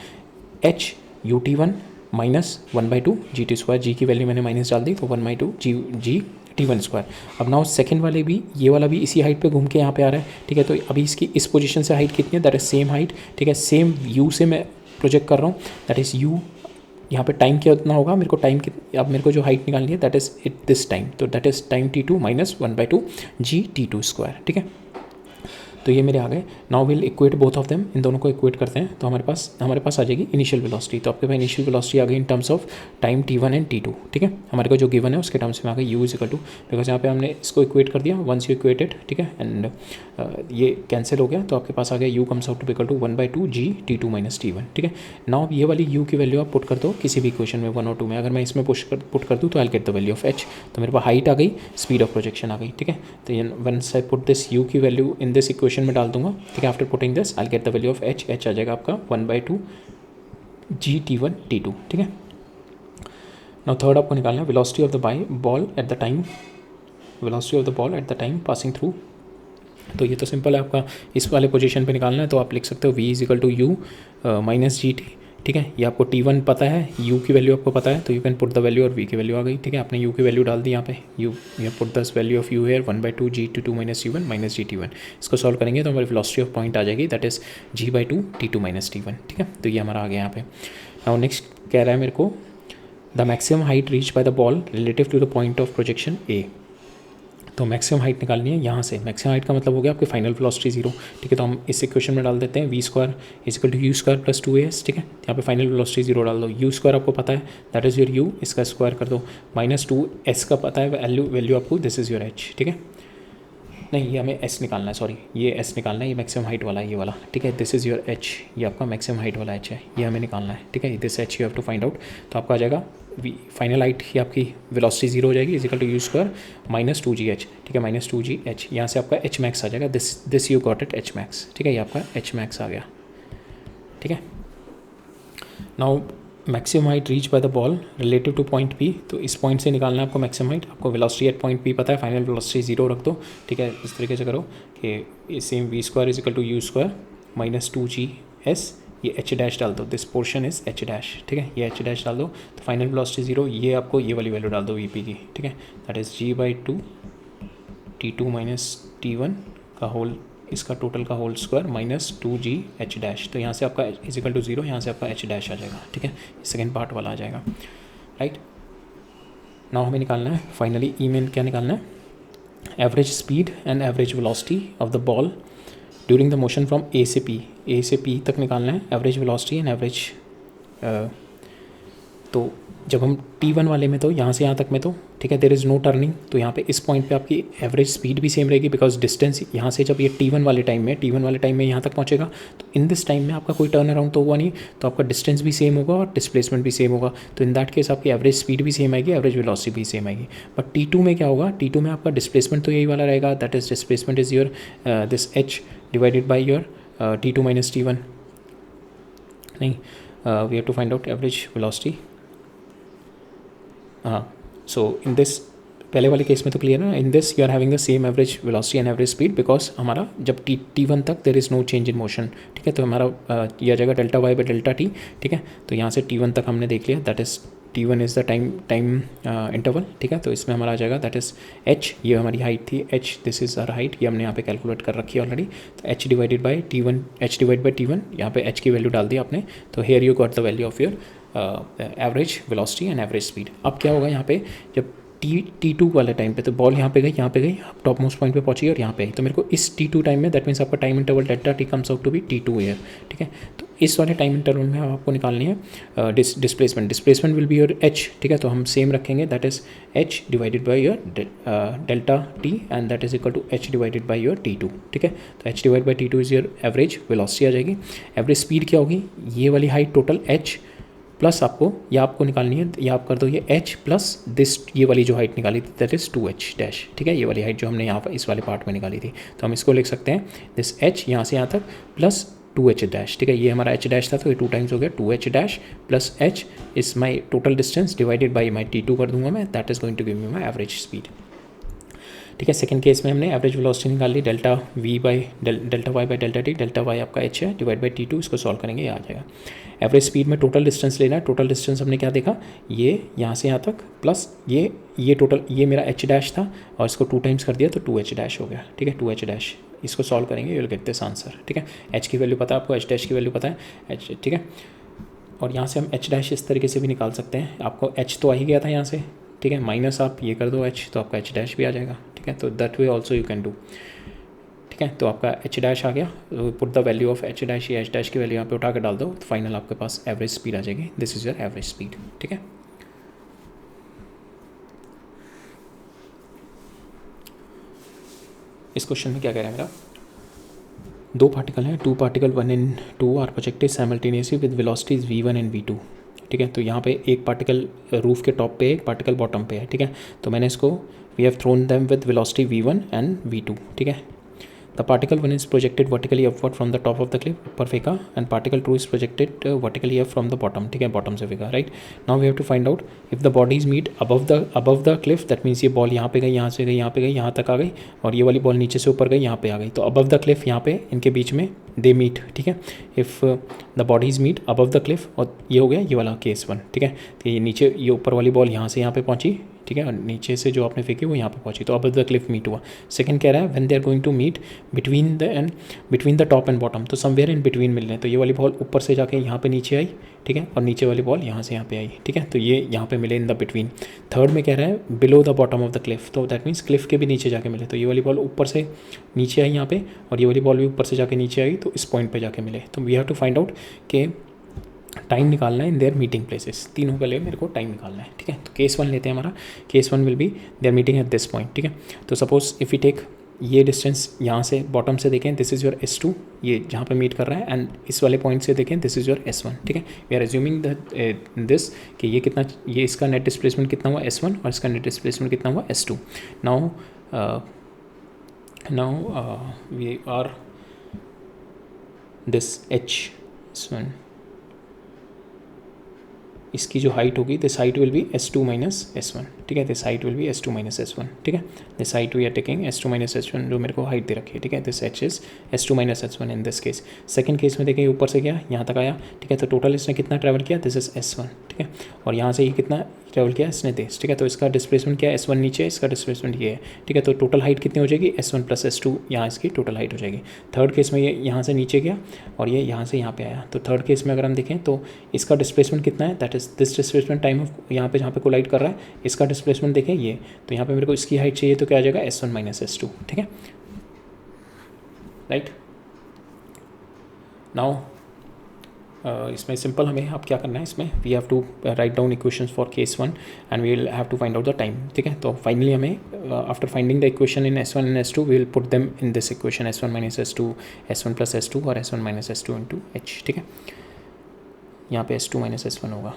Speaker 1: h ut1 minus 1/2 GT square, g की वैल्यू मैंने माइनस डाल दी तो 1/2 जी T1 स्क्वायर। अब नाउ सेकंड वाले भी, ये वाला भी इसी हाइट पे घूम के यहाँ पे आ रहा है, ठीक है। तो अभी इसकी इस पोजीशन से हाइट कितनी है, दैट इज सेम हाइट, ठीक है, सेम u से मैं प्रोजेक्ट कर रहा हूँ, दैट इज़ u, यहाँ पे टाइम कितना होगा मेरे को, अब मेरे को जो हाइट निकालनी है दैट इज़ दिस टाइम, तो that is time T2 minus 1/2 ji T2 square, ठीक है। तो ये मेरे आ गए। Now will equate both of them, इन दोनों को इक्वेट करते हैं, तो हमारे पास आ जाएगी इनिशियल वेलोसिटी। तो आपके पास इनिशियल वेलोसिटी आ गई इन terms of time T1 and T2, ठीक है। हमारे को जो गिवन है उसके टर्म्स में आ गई u is equal to, because यहाँ पे हमने इसको इक्वेट कर दिया, वंस यू इक्वेटेड, ठीक है, एंड ये कैंसिल हो गया, तो आपके पास आ गया u comes out to equal to 1/2 ji T2 minus T1, ठीक है। नाउ ये वाली u की वैल्यू आप पुट कर दो किसी भी इक्वेशन में 1 और 2 में, अगर मैं इसमें पुट कर दूँ तो आई get the value of h, तो मेरे पास हाइट आ गई, स्पीड ऑफ प्रोजेक्शन आ गई, ठीक है। तो ये once I put this u की वैल्यू इन दिस इक्वेशन में डाल दूंगा, ठीक है। After putting this I get the value of h आ जाएगा आपका 1/2 जी T1 T2, ठीक है। नाउ थर्ड आपको निकालना है velocity of the ball at the time passing through. तो ये तो सिंपल है, आपका इस वाले पोजीशन पे निकालना है, तो आप लिख सकते हो v is equal to U minus G T, ठीक है। ये आपको T1 पता है, u की वैल्यू आपको पता है, तो you can put the value, और v की वैल्यू आ गई, ठीक है। आपने u की वैल्यू डाल दी यहाँ पे, you put the value of u here 1/2 ji T2 minus T1 minus G T1। इसको सॉल्व करेंगे तो हमारी वेलोसिटी ऑफ पॉइंट आ जाएगी, that is g/2 T2 minus T1, ठीक है। तो ये हमारा आ गया यहाँ पे। नाउ नेक्स्ट कह रहा है मेरे को the maximum height reach by the ball relative to the point of projection A। तो मैक्सिमम हाइट निकालनी है यहाँ से, मैक्सिमम हाइट का मतलब हो गया आपके फाइनल वेलोसिटी 0, ठीक है। तो हम इस इक्वेशन में डाल देते हैं v square is equal to you square plus 2as, ठीक है। यहाँ पे फाइनल वेलोसिटी 0 डाल दो, u स्क्वायर आपको पता है दैट इज़ योर u, इसका स्क्वायर कर दो, माइनस 2s का पता है वैल्यू आपको, दिस इज़ योर h, ठीक है। नहीं, ये हमें s निकालना है, सॉरी ये s निकालना है, ये मैक्सिमम हाइट वाला है ये वाला, ठीक है। दिस इज़ योर h, ये आपका मैक्सिमम हाइट वाला h है, ये हमें निकालना है, ठीक है। This h you have to find out, तो आपका आ जाएगा फाइनल हाइट ही आपकी वेलोसिटी 0 हो जाएगी, is equal to you square minus 2gh, ठीक है, माइनस 2gh, यहाँ से आपका h मैक्स आ जाएगा, this you got it h max, ठीक है, ये आपका h मैक्स आ गया, ठीक है। Now maximum height reach by the ball relative two point P, तो इस पॉइंट से निकालना है आपको मैक्सिमम हाइट, आपको वेलोसिटी एट पॉइंट P पता है, फाइनल वेलोसिटी 0 रख दो, ठीक है। इस तरीके से करो कि same v square is equal to you square minus 2gs, ये h डैश डाल दो, this portion is h dash, ठीक है, ये h डैश डाल दो, तो फाइनल वेलोसिटी 0, ये आपको ये वाली वैल्यू डाल दो vp की, ठीक है, that is g/2 T2 minus T1 का होल, इसका टोटल का whole square minus 2gh dash, तो यहाँ से आपका इज इक्वल टू 0, यहाँ से आपका h डैश आ जाएगा, ठीक है, सेकेंड पार्ट वाला आ जाएगा, राइट। नाउ हमें निकालना है फाइनली ई में क्या निकालना है, average speed and average velocity of the ball during the motion from A से पी तक निकालना है, एवरेज वेलोसिटी एंड एवरेज। तो जब हम T1 वाले में, तो यहाँ से यहाँ तक में, तो ठीक है, देयर इज़ नो टर्निंग, तो यहाँ पे इस पॉइंट पे आपकी एवरेज स्पीड भी सेम रहेगी, बिकॉज डिस्टेंस यहाँ से जब ये T1 वाले टाइम में यहाँ तक पहुँचेगा, तो इन दिस टाइम में आपका कोई टर्न अराउंड तो हुआ नहीं, तो आपका डिस्टेंस भी सेम होगा और डिस्प्लेसमेंट भी सेम होगा, तो इन दैट केस आपकी एवरेज स्पीड भी सेम आएगी, एवरेज वेलोसिटी भी सेम आएगी। बट T2 में क्या होगा, T2 में आपका डिस्प्लेसमेंट तो यही वाला रहेगा, that is displacement is your this h divided by your T2 minus T1, नहीं, we have to find out average velocity, हाँ, सो इन दिस पहले वाले केस में तो क्लियर है ना, in this you are having the same average velocity and average speed because हमारा जब T1 तक there is no change in motion, ठीक है। तो हमारा यह जाएगा delta Y by delta T, ठीक है। तो यहाँ से T1 तक हमने देख लिया, that is T1 is the time interval, ठीक है। तो इसमें हमारा आ जाएगा दैट इज़ h, ये हमारी हाइट थी h, this is our height, ये हमने यहाँ पे कैलकुलेट कर रखी है ऑलरेडी। तो h divided by T1, h divide by T1, यहाँ पे h की वैल्यू डाल दी आपने, तो here you got the value of your average velocity and average speed. अब क्या होगा यहाँ पे, जब T2 वाले टाइम पे तो बॉल यहाँ पे गई, टॉप मोस्ट पॉइंट पे पहुंची और यहाँ पे आई, तो मेरे को इस T2 टाइम में दैट मीन्स आपका time interval delta T comes out to be T2 ईयर, ठीक है। तो इस वाले टाइम इंटरवल में आपको निकालनी है displacement will be your h, ठीक है। तो हम सेम रखेंगे, that is h divided by your delta t and that is equal to h divided by your T2, ठीक है। तो h divide by T2 is your average velocity आ जाएगी। एवरेज स्पीड क्या होगी, ये वाली हाइट टोटल h प्लस आपको निकालनी है, या आप कर दो ये h प्लस दिस, ये वाली जो हाइट निकाली थी दैट इज़ 2h डैश, ठीक है। ये वाली हाइट जो हमने यहाँ पर इस वाले पार्ट में निकाली थी, तो हम इसको लिख सकते हैं दिस h यहाँ से यहाँ तक प्लस 2h डैश, ठीक है। ये हमारा h डैश था तो ये 2 टाइम्स हो गया, 2h dash plus h is my total distance divided by my T2 कर दूंगा मैं, that is going to give me my average speed, ठीक है। सेकंड केस में हमने एवरेज वेलोसिटी निकाल ली, delta Y by delta t, delta y आपका h है डिवाइड बाई T2, इसको सॉल्व करेंगे, ये आ जाएगा। एवरेज स्पीड में टोटल डिस्टेंस लेना है, टोटल डिस्टेंस हमने क्या देखा, ये यहाँ से यहाँ तक प्लस ये टोटल, ये मेरा h डैश था और इसको 2 टाइम्स कर दिया तो 2h डैश हो गया, ठीक है। 2h डैश, इसको सॉल्व करेंगे, you will get this answer, ठीक है। h की वैल्यू पता है आपको, h डैश की वैल्यू पता है h, ठीक है। और यहाँ से हम h डैश इस तरीके से भी निकाल सकते हैं, आपको h तो आ ही गया था यहाँ से, ठीक है, माइनस आप ये कर दो h, तो आपका h डैश भी आ जाएगा, ठीक है। तो that way also you can do, ठीक है। तो आपका h डैश आ गया, put the value of h dash, ये h डैश की वैल्यू यहाँ पे उठा के डाल दो, तो फाइनल आपके पास एवरेज स्पीड आ जाएगी, this is your average speed, ठीक है। इस क्वेश्चन में क्या कह रहा है मेरा, 2 पार्टिकल हैं, 2 particle 1 and 2 are projected simultaneously with velocities v1 and v2, ठीक है। तो यहाँ पे एक पार्टिकल रूफ के टॉप पे है, एक पार्टिकल बॉटम पे है, ठीक है। तो मैंने इसको we have thrown them with velocity v1 and v2, ठीक है। The particle 1 is projected vertically upward from the top of the cliff, ऊपर फेंका, and particle 2 is projected vertically up from the bottom, ठीक है, बॉटम से फेंका, right. Now we have to find out if the bodies meet above the cliff, that means ये बॉल यहाँ पे गई, यहाँ से गई, यहाँ पे गई, यहाँ तक आ गई, और ये वाली बॉल नीचे से ऊपर गई, यहाँ पे आ गई, तो अबव द क्लिफ यहाँ पे इनके बीच में दे मीट, ठीक है। If the bodies meet above the cliff, और ये हो गया ये वाला केस 1, ठीक है। तो ये नीचे, ये ऊपर वाली बॉल यहाँ से यहाँ पे पहुँची, ठीक है, और नीचे से जो आपने फेंकी वो यहाँ पे पहुँची, तो अबव द क्लिफ मीट हुआ। सेकंड कह रहा है when they are going to meet between the top and bottom, तो समवेयर इन बिटवीन मिल रहे हैं, तो ये वाली बॉल ऊपर से जाके यहाँ पे नीचे आई, ठीक है, और नीचे वाली बॉल यहाँ से यहाँ पे आई, ठीक है। तो ये यहाँ पे मिले इन द बिटवीन। थर्ड में कह रहा है below the bottom of the Cliff, तो दैट मीन्स क्लिफ के भी नीचे जाके मिले, तो ये वाली बॉल ऊपर से नीचे आई यहाँ पे, और ये वाली बॉल भी ऊपर से जाके नीचे आई, तो इस पॉइंट पे जाके मिले। तो we have to find out कि टाइम निकालना है इन देयर मीटिंग प्लेसेस, तीनों के लिए मेरे को टाइम निकालना है, ठीक है। तो केस 1 लेते हैं, हमारा case 1 will be their meeting at this point, ठीक है। तो सपोज इफ़ यू टेक ये डिस्टेंस यहाँ से बॉटम से देखें, दिस इज़ योर S2, ये जहाँ पे मीट कर रहा है, एंड इस वाले पॉइंट से देखें, दिस इज़ योर S1, ठीक है। वी आर एज्यूमिंग दिस कि ये कितना, ये इसका नेट डिस्प्लेसमेंट कितना हुआ S1 और इसका नेट डिस्प्लेसमेंट कितना हुआ S2। Now we are this S1, इसकी जो हाइट होगी, this height will be S2 minus S1, ठीक है। This height will be S2 minus S1, ठीक है। This height we are taking S2 minus S1, जो मेरे को हाइट दे रखी है, ठीक है। This H is S2 minus S1 in this case. Second case में देखें, ऊपर से गया, यहाँ तक आया, ठीक है। तो टोटल इसने कितना ट्रैवल किया, दिस इज S1, ठीक है। और यहाँ से ये कितना ट्रैवल किया इसने, दिस, ठीक है। तो इसका डिस्प्लेसमेंट क्या है, S1 नीचे, इसका डिस्प्लेसमेंट ये है, ठीक है। तो टोटल हाइट कितनी हो जाएगी, S1 प्लस S2, यहाँ इसकी टोटल हाइट हो जाएगी। थर्ड केस में ये यहाँ से नीचे गया और ये यहाँ से यहाँ पे आया, तो थर्ड केस में अगर हम देखें तो इसका डिस्प्लेसमेंट कितना है, that is this displacement time of यहाँ पे जहाँ पे कोलाइड कर रहा है, इसका डिस्प्लेसमेंट देखें ये, तो यहाँ पे मेरे को इसकी हाइट चाहिए, तो क्या आ जाएगा S1 माइनस S2, ठीक है, राइट। नाउ इसमें सिंपल हमें अब क्या करना है, इसमें we have to write down equations for case 1 and we will have to find out the time, ठीक है। तो फाइनली हमें after finding the equation in S1 and S2 we will put them in this equation S1 minus S2, S1 plus S2 और S1 minus S2 into H, ठीक है। यहाँ पे S2 माइनस S1 होगा,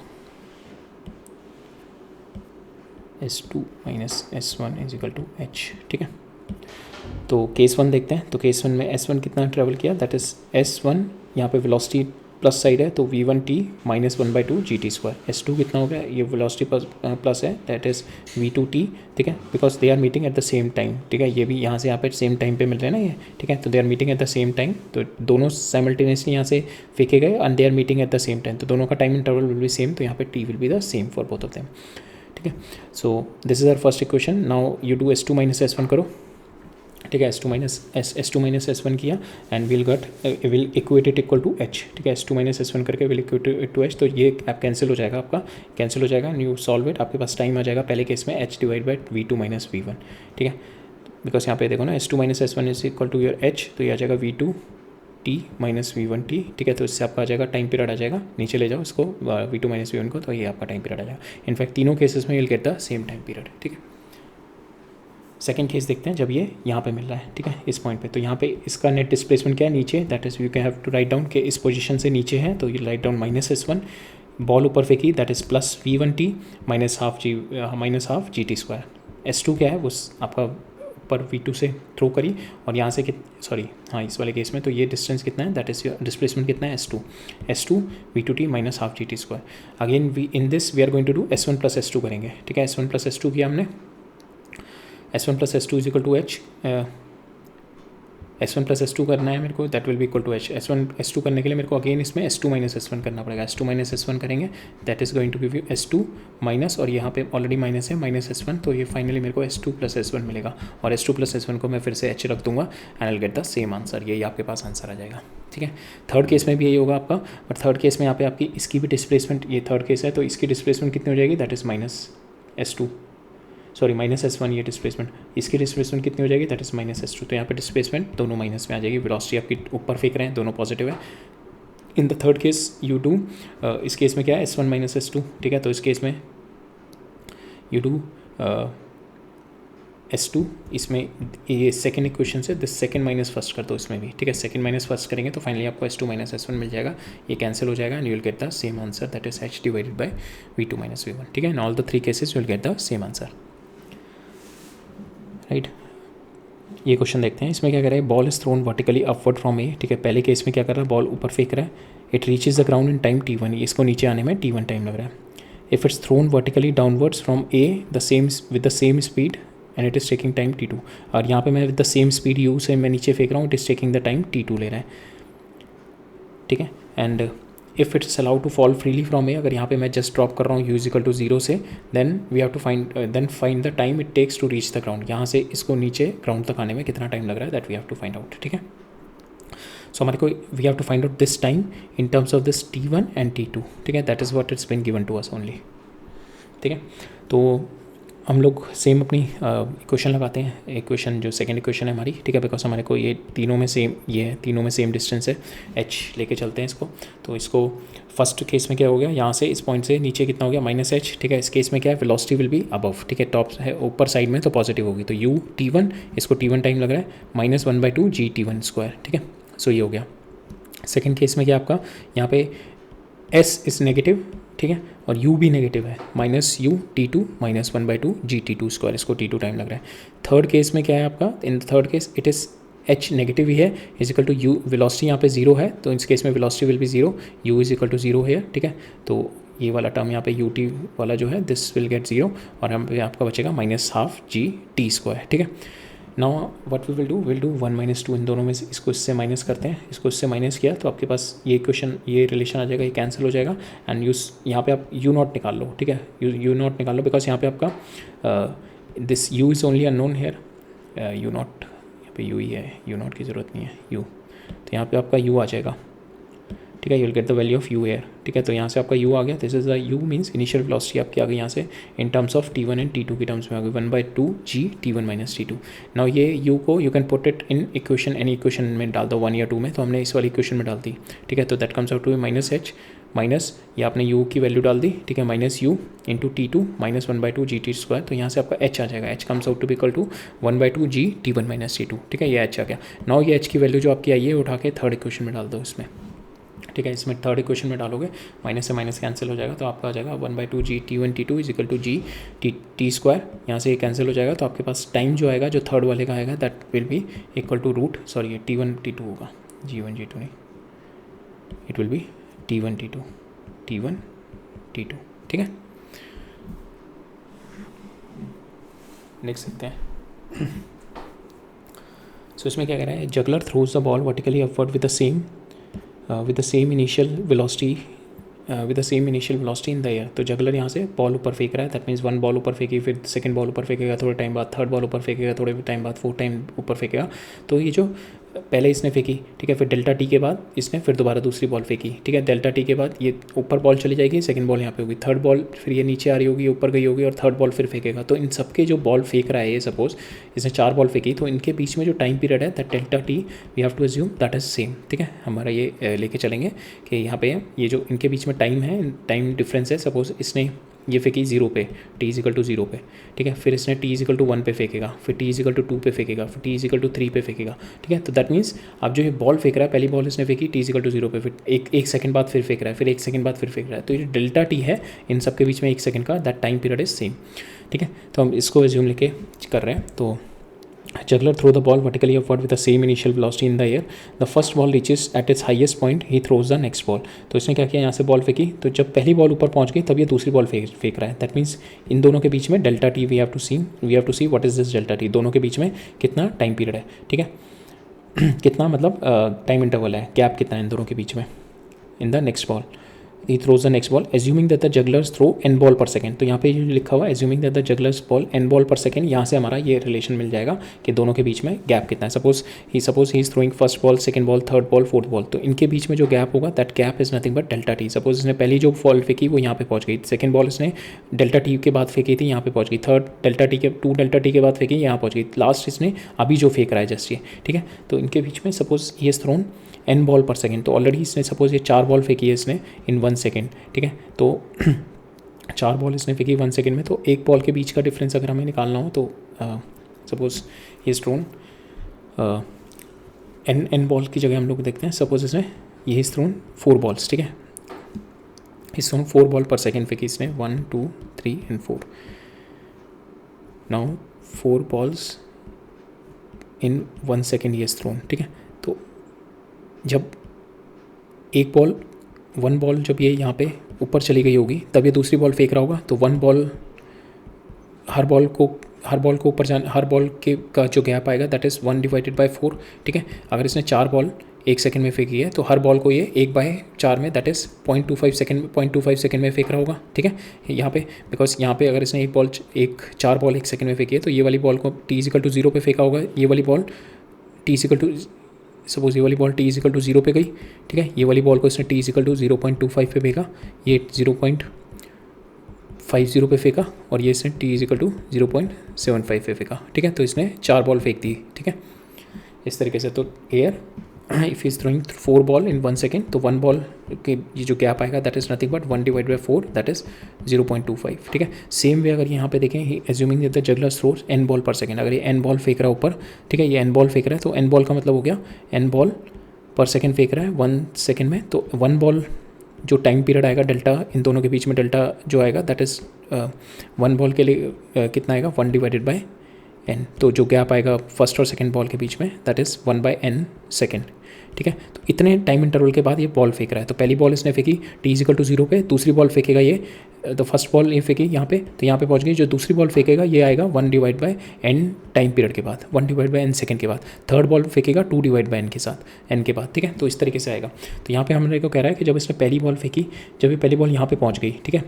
Speaker 1: S2 minus S1 is equal to H, ठीक है। तो केस 1 देखते हैं, तो केस 1 में S1 कितना ट्रेवल किया, दैट इज S1 यहाँ पे वेलोसिटी प्लस साइड है तो v1t माइनस 1/2 GT²। S2 कितना हो गया, ये वेलोसिटी प्लस है, दैट इज़ v2t, ठीक है, because they are meeting at the same time, ठीक है, ये भी यहाँ से यहाँ पे सेम टाइम पे मिल रहे हैं ना ये, ठीक है, तो they are meeting at the same time, तो दोनों साइमल्टेनियसली यहाँ से फेंके गए and they are meeting at the same time, तो दोनों का time interval will be same, तो यहाँ पे t will be the same for both of them, ठीक है। So this is our first equation. Now you do S2 minus S1 करो, ठीक है, S2 माइनस S1 किया and will equate it equal to H, ठीक है, S2 माइनस S1 करके will equate it to H, तो ये आप कैंसिल हो जाएगा, आपका कैंसिल हो जाएगा, न्यू सॉल्व इट, आपके पास टाइम आ जाएगा पहले केस में H divide by V2 minus V1, ठीक है, बिकॉज यहाँ पे देखो ना S2 minus S1 is equal to your H, तो ये आ जाएगा V2t माइनस V1t, ठीक है, तो इससे आपका आ जाएगा टाइम पीरियड आ जाएगा, नीचे ले जाओ इसको V2 माइनस V1 को, तो ये आपका टाइम पीरियड आ जाएगा। इनफैक्ट तीनों केसेस में will get the same time period, ठीक है। सेकंड केस देखते हैं जब ये यहाँ पे मिल रहा है, ठीक है, इस पॉइंट पे, तो यहाँ पे इसका नेट डिस्प्लेसमेंट क्या है, नीचे, that is you can have to write down कि इस पोजीशन से नीचे है, तो you write down minus S1, ball ऊपर फेंकी, that is plus V1t minus half GT²। S2 क्या है वो आपका ऊपर V2 से थ्रो करी और यहाँ से सॉरी हाँ इस वाले केस में तो ये डिस्टेंस कितना है, दैट इज डिस्प्लेसमेंट कितना है, S2 V2t minus half GT²। Again in this we are going to do S1 plus S2 करेंगे, ठीक है, S1 प्लस S2 किया हमने, S1 plus S2 is equal to H, S1 plus S2 करना है मेरे को, that will be equal to H। S1 S2 करने के लिए मेरे को अगेन इसमें S2 माइनस S1 करना पड़ेगा, S2 माइनस S1 करेंगे, that is going to give you S2 minus, और यहाँ पे ऑलरेडी माइनस है माइनस S1, तो ये फाइनली मेरे को S2 प्लस S1 मिलेगा, और S2 प्लस S1 को मैं फिर से H रख दूंगा and I will get the same answer, यही आपके पास आंसर आ जाएगा, ठीक है। थर्ड केस में भी यही होगा आपका, बट थर्ड केस में यहाँ पे आपकी इसकी भी डिस्प्लेसमेंट, ये थर्ड केस है तो इसकी डिस्प्लेसमेंट कितनी हो जाएगी, that is minus S2, sorry minus S1, ये डिस्प्लेसमेंट, इसकी डिस्प्लेसमेंट कितनी हो जाएगी, दैट इज माइनस S2, तो यहाँ पे डिस्प्लेसमेंट दोनों माइनस में आ जाएगी, वेलोसिटी आपकी ऊपर फेंक रहे हैं, दोनों पॉजिटिव है। In the third case you do, इस केस में क्या है S1 माइनस S2, ठीक है, तो इस केस में यू डू S2, इसमें ये सेकंड इक्वेशन से दिस सेकंड माइनस फर्स्ट कर दो इसमें भी, ठीक है, सेकंड माइनस फर्स्ट करेंगे तो फाइनली आपको S2 माइनस S1 मिल जाएगा, ये कैंसिल हो जाएगा and you will get the same answer, that is H divided by V2 minus V1, ठीक है, in all the three cases you will get the same answer, right. ये क्वेश्चन देखते हैं, इसमें क्या कर रहा है, ball is thrown vertically upward from A, ठीक है, पहले केस में क्या कर रहा है, बॉल ऊपर फेंक रहा है, it reaches the ground in time t1, इसको नीचे आने में t1 टाइम लग रहा है। If it's thrown vertically downwards from A with the same speed and it is taking time t2, और यहाँ पे मैं with the same speed u से मैं नीचे फेंक रहा हूँ, it is taking the time t2 ले रहा है, ठीक है, and if it's allowed to fall freely from A, अगर यहाँ पे मैं जस्ट ड्रॉप कर रहा हूँ u इज इक्वल टू 0 से, then we have to find the time it takes to reach the ground, यहाँ से इसको नीचे ग्राउंड तक आने में कितना टाइम लग रहा है, that we have to find out, ठीक है। सो हमारे को we have to find out this time in terms of this t1 and t2, ठीक है, that is what it's been given to us only, ठीक है। तो हम लोग सेम अपनी इक्वेशन लगाते हैं, इक्वेशन जो सेकंड इक्वेशन है हमारी, ठीक है, बिकॉज हमारे को ये तीनों में सेम, ये है तीनों में सेम डिस्टेंस है, H लेके चलते हैं इसको, तो इसको फर्स्ट केस में क्या हो गया, यहाँ से इस पॉइंट से नीचे कितना हो गया माइनस H, ठीक है, इस केस में क्या है, वेलोसिटी विल बी अबव, ठीक है, टॉप है ऊपर साइड में तो पॉजिटिव होगी, तो u t1, इसको t1 टाइम लग रहा है, माइनस 1/2 GT1², ठीक है, सो ये हो गया। सेकेंड केस में क्या आपका यहाँ पे S इज़ नेगेटिव, ठीक है, और u भी नेगेटिव है, minus u t2 minus 1/2 GT2², इसको t2 टाइम लग रहा है। थर्ड केस में क्या है आपका, in third case it is H negative ही है, is equal to u, velocity यहाँ पे 0 है, तो इस केस में velocity will be 0, u is equal to 0 है, ठीक है, तो ये वाला टर्म यहाँ पे ut वाला जो है दिस विल गेट 0, और यहाँ पे आपका बचेगा माइनस हाफ GT², ठीक है। Now what we will do 1 minus 2, इन दोनों में से इसको इससे माइनस करते हैं, इसको इससे माइनस किया तो आपके पास ये इक्वेशन, ये रिलेशन आ जाएगा, ये कैंसिल हो जाएगा एंड यहाँ पे आप u नॉट निकाल लो, ठीक है, u नॉट निकाल लो, बिकॉज यहाँ पे आपका this u is only unknown here, u not यहाँ पे u ही है, u नॉट की ज़रूरत नहीं है u, तो यहाँ पे आपका u आ जाएगा, ठीक है, you will get the value of u here, ठीक है, तो यहाँ से आपका u आ गया, this is the u means initial velocity आपकी आ गई यहाँ से इन terms of t1 and t2 की टर्म्स में आ गई 1/2 g t1 minus t2। Now ये u को you can put it in equation, any equation में डाल दो 1 या 2 में, तो हमने इस वाली इक्वेशन में डाल दी, ठीक है, तो that comes out to minus H minus, ये आपने u की वैल्यू डाल दी, ठीक है, minus u into t2 minus 1/2 GT², तो यहाँ से आपका h आ जाएगा, h comes out to be equal to 1/2 g t1 minus t2, ठीक है, ये h आ गया। नाउ ये h की वैल्यू जो आपकी आई है उठा के थर्ड इक्वेशन में डाल दो इसमें, ठीक है, इसमें थर्ड इक्वेशन में डालोगे, माइनस से माइनस कैंसिल हो जाएगा, तो आपका आ जाएगा 1/2 g t1 t2 is equal to g t², यहाँ से ये कैंसिल हो जाएगा, तो आपके पास टाइम जो आएगा जो थर्ड वाले का आएगा that will be equal to root, sorry ये t1 t2 होगा, g1 g2 नहीं, it will be T1 T2 T1 T2, ठीक है। नेक्स्ट देखते हैं। सो इसमें क्या कह रहा है, juggler throws the ball vertically upward with the same initial velocity in the air. तो जगलर यहाँ से बॉल ऊपर फेंक रहा है, दैट मीन्स वन बॉल ऊपर फेंकी, फिर सेकंड बॉल ऊपर फेंकेगा, थोड़े टाइम बाद थर्ड बॉल ऊपर फेंकेगा, थोड़े टाइम बाद फोर्थ टाइम ऊपर फेंकेगा। तो ये जो पहले इसने फेंकी, ठीक है, फिर डेल्टा टी के बाद इसने फिर दोबारा दूसरी बॉल फेंकी, ठीक है, डेल्टा टी के बाद ये ऊपर बॉल चली जाएगी, सेकंड बॉल यहाँ पे होगी, थर्ड बॉल फिर ये नीचे आ रही होगी, ऊपर गई होगी, और थर्ड बॉल फिर फेंकेगा। तो इन सबके जो बॉल फेंक रहा है ये, सपोज इसने 4 बॉल फेंकी, तो इनके बीच में जो टाइम पीरियड है that delta t we have to assume that is same, ठीक है। हमारा ये लेके चलेंगे कि यहाँ पे ये जो इनके बीच में टाइम है, टाइम डिफरेंस है, सपोज इसने ये फेंकी 0 पे, t इजिकल टू 0 पे, ठीक है, फिर इसने t इजिकल टू 1 पे फेंकेगा, फिर t इजिकल टू 2 पे फेंकेगा, फिर t इजिकल टू 3 पे फेंकेगा, ठीक है। तो दैट मीन्स अब जो ये बॉल फेंक रहा है, पहली बॉल इसने फेंकी t इजिकल टू 0 पे, फिर एक सेकंड बाद फिर फेंक रहा है, फिर 1 सेकंड बाद फिर फेंक रहा है। तो ये डेल्टा t है इन सब के बीच में 1 सेकंड का, that time period is same, ठीक है। तो हम इसको एज्यूम लेके कर रहे हैं। तो Juggler throw the ball vertically upward with the same initial velocity in the air. The first ball reaches at its highest point. He throws the next ball. तो इसने क्या किया, यहाँ से बॉल फेंकी, तो जब पहली बॉल ऊपर पहुँच गई तब ये दूसरी बॉल फेंक रहा है। दैट मीन्स इन दोनों के बीच में delta t we have to see what is this delta t, दोनों के बीच में कितना टाइम पीरियड है, ठीक है। कितना मतलब टाइम इंटरवल है, गैप कितना है इन दोनों के बीच में। In the next ball he throws the next ball assuming that the jugglers throw n ball per second। तो यहाँ पे लिखा हुआ है assuming that the jugglers ball n ball per second, यहाँ से हमारा ये रिलेशन मिल जाएगा कि दोनों के बीच में गैप कितना है। Suppose he is throwing first ball, second ball, third ball, fourth ball, तो इनके बीच में जो गैप होगा that gap is nothing but delta T. Suppose इसने पहली जो बॉल फेंकी वो यहाँ पे पहुँच गई, सेकंड बॉल इसने डेल्टा टी के बाद फेंकी थी, यहाँ पे पहुँच गई, थर्ड डेल्टा टी के बाद फेंकी, यहाँ पहुँच गई, लास्ट इसने अभी जो फेंक रहा है जस्ट ये, ठीक है। तो इनके बीच में suppose he is throne n ball पर सेकेंड, तो ऑलरेडी इसने सपोज ये 4 बॉल फेंकी है इसने इन 1 सेकेंड, ठीक है। तो 4 बॉल इसने फेंकी 1 सेकेंड में, तो एक बॉल के बीच का डिफरेंस अगर हमें निकालना हो तो सपोज ये थ्रोन n बॉल की जगह हम लोग देखते हैं, सपोज इसने ये थ्रोन 4 बॉल्स, ठीक है, इस थ्रोन 4 बॉल पर सेकेंड फेंकी इसने 1 2 3 and 4। Now 4 balls in 1 second ये थ्रोन, ठीक है। तो जब एक बॉल 1 बॉल जब ये यहाँ पे ऊपर चली गई होगी तब ये दूसरी बॉल फेंक रहा होगा, तो 1 बॉल हर बॉल को ऊपर जाने, हर बॉल के का जो गैप आएगा दैट इज़ 1 डिवाइडेड बाय 4, ठीक है। अगर इसने 4 बॉल 1 सेकंड में फेंकी है तो हर बॉल को ये 1/4 में दैट इज़ 0.25 सेकंड में फेंक रहा होगा, ठीक है। यहाँ पे बिकॉज यहाँ पे अगर इसने 4 बॉल 1 सेकंड में फेंकी है तो ये वाली बॉल को t इजिकल टू 0 पे फेंका होगा, ये वाली ball t is equal to suppose ये वाली बॉल t इजिकल टू 0 पे गई, ठीक है। ये वाली बॉल को इसने t इजिकल टू 0.25 पे फेंका, ये 0.50 पे फेंका, और ये इसने t इजिकल टू 0.75 पे फेंका, ठीक है। तो इसने 4 बॉल फेंक दी, ठीक है, इस तरीके से। तो air if is throwing 4 ball in 1 second, तो 1 बॉल के ये जो गैप आएगा that is nothing but 1 divide by 4 that is 0.25, ठीक है। सेम वे अगर यहाँ पे देखें, assuming that the juggler throws n ball पर सेकेंड, अगर ये n बॉल फेंक रहा है ऊपर, ठीक है, ये n बॉल फेंक रहा है, तो n बॉल का मतलब हो गया n बॉल पर सेकेंड फेंक रहा है 1 सेकेंड में, तो 1 बॉल जो टाइम पीरियड आएगा डेल्टा, इन दोनों के बीच में डेल्टा जो आएगा दैट इज़ 1 बॉल के लिए कितना आएगा 1 डिवाइडेड बाई n। तो जो गैप आएगा फर्स्ट और सेकेंड बॉल के बीच में दैट इज़ 1/n सेकेंड, ठीक है। तो इतने टाइम इंटरवल के बाद ये बॉल फेंक रहा है, तो पहली बॉल इसने फेंकी t इजिकल टू 0 पे, दूसरी बॉल फेंकेगा ये, तो फर्स्ट बॉल ये फेंकी यहाँ पे, तो यहाँ पे पहुँच गई, जो दूसरी बॉल फेंकेगा ये आएगा 1 divide by n time period के बाद, 1 डिवाइड बाई n सेकंड के बाद, थर्ड बॉल फेंकेगा 2 डिवाइड बाई n के साथ, n के बाद, ठीक है। तो इस तरीके से आएगा। तो यहाँ पे हमने को कह रहा है कि जब इसने पहली बॉल फेंकी, जब ये पहली बॉल यहाँ पे पहुँच गई, ठीक है,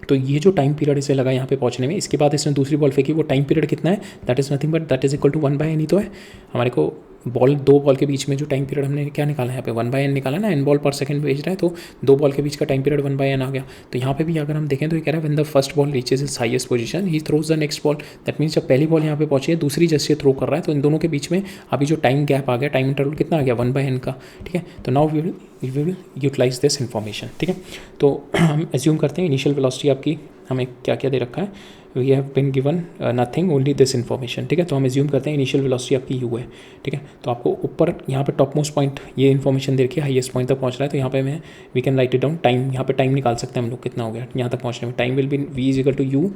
Speaker 1: तो ये जो टाइम पीरियड इसे लगा यहाँ पे पहुँचने में, इसके बाद इसने दूसरी बॉल फेंकी, वो टाइम पीरियड कितना है that is nothing but that is equal to 1/n ही तो है हमारे को। दो बॉल के बीच में जो टाइम पीरियड हमने क्या निकाला है यहाँ पे 1/n निकाला ना, n बॉल पर सेकंड भेज रहा है, तो 2 बॉल के बीच का टाइम पीरियड 1/n आ गया। तो यहाँ पे भी अगर हम देखें तो ये कह रहा है when the first ball reaches is highest position he throws the next ball, that means जब पहली बॉल यहाँ पे पहुंची है, दूसरी जैसे थ्रो कर रहा है, तो इन दोनों के बीच में अभी जो टाइम गैप आ गया, टाइम इंटरवल कितना आ गया 1/n का, ठीक है। तो now we will utilize this information, ठीक है। तो हम एज्यूम करते हैं इनिशियल वेलोसिटी आपकी हमें क्या क्या दे रखा है, we have been given nothing only this information, ठीक है। तो हम एज्यूम करते हैं इनिशियल वेलोसिटी आपकी u है, ठीक है। तो आपको ऊपर यहाँ पे टॉप मोस्ट पॉइंट ये इन्फॉर्मेशन दे रखी है, हाईएस्ट पॉइंट तक पहुँच रहा है, तो यहाँ पे मैं we can write it down time, यहाँ पे टाइम निकाल सकते हैं हम लोग कितना हो गया यहाँ तक पहुँचने में। Time will be v is equal to u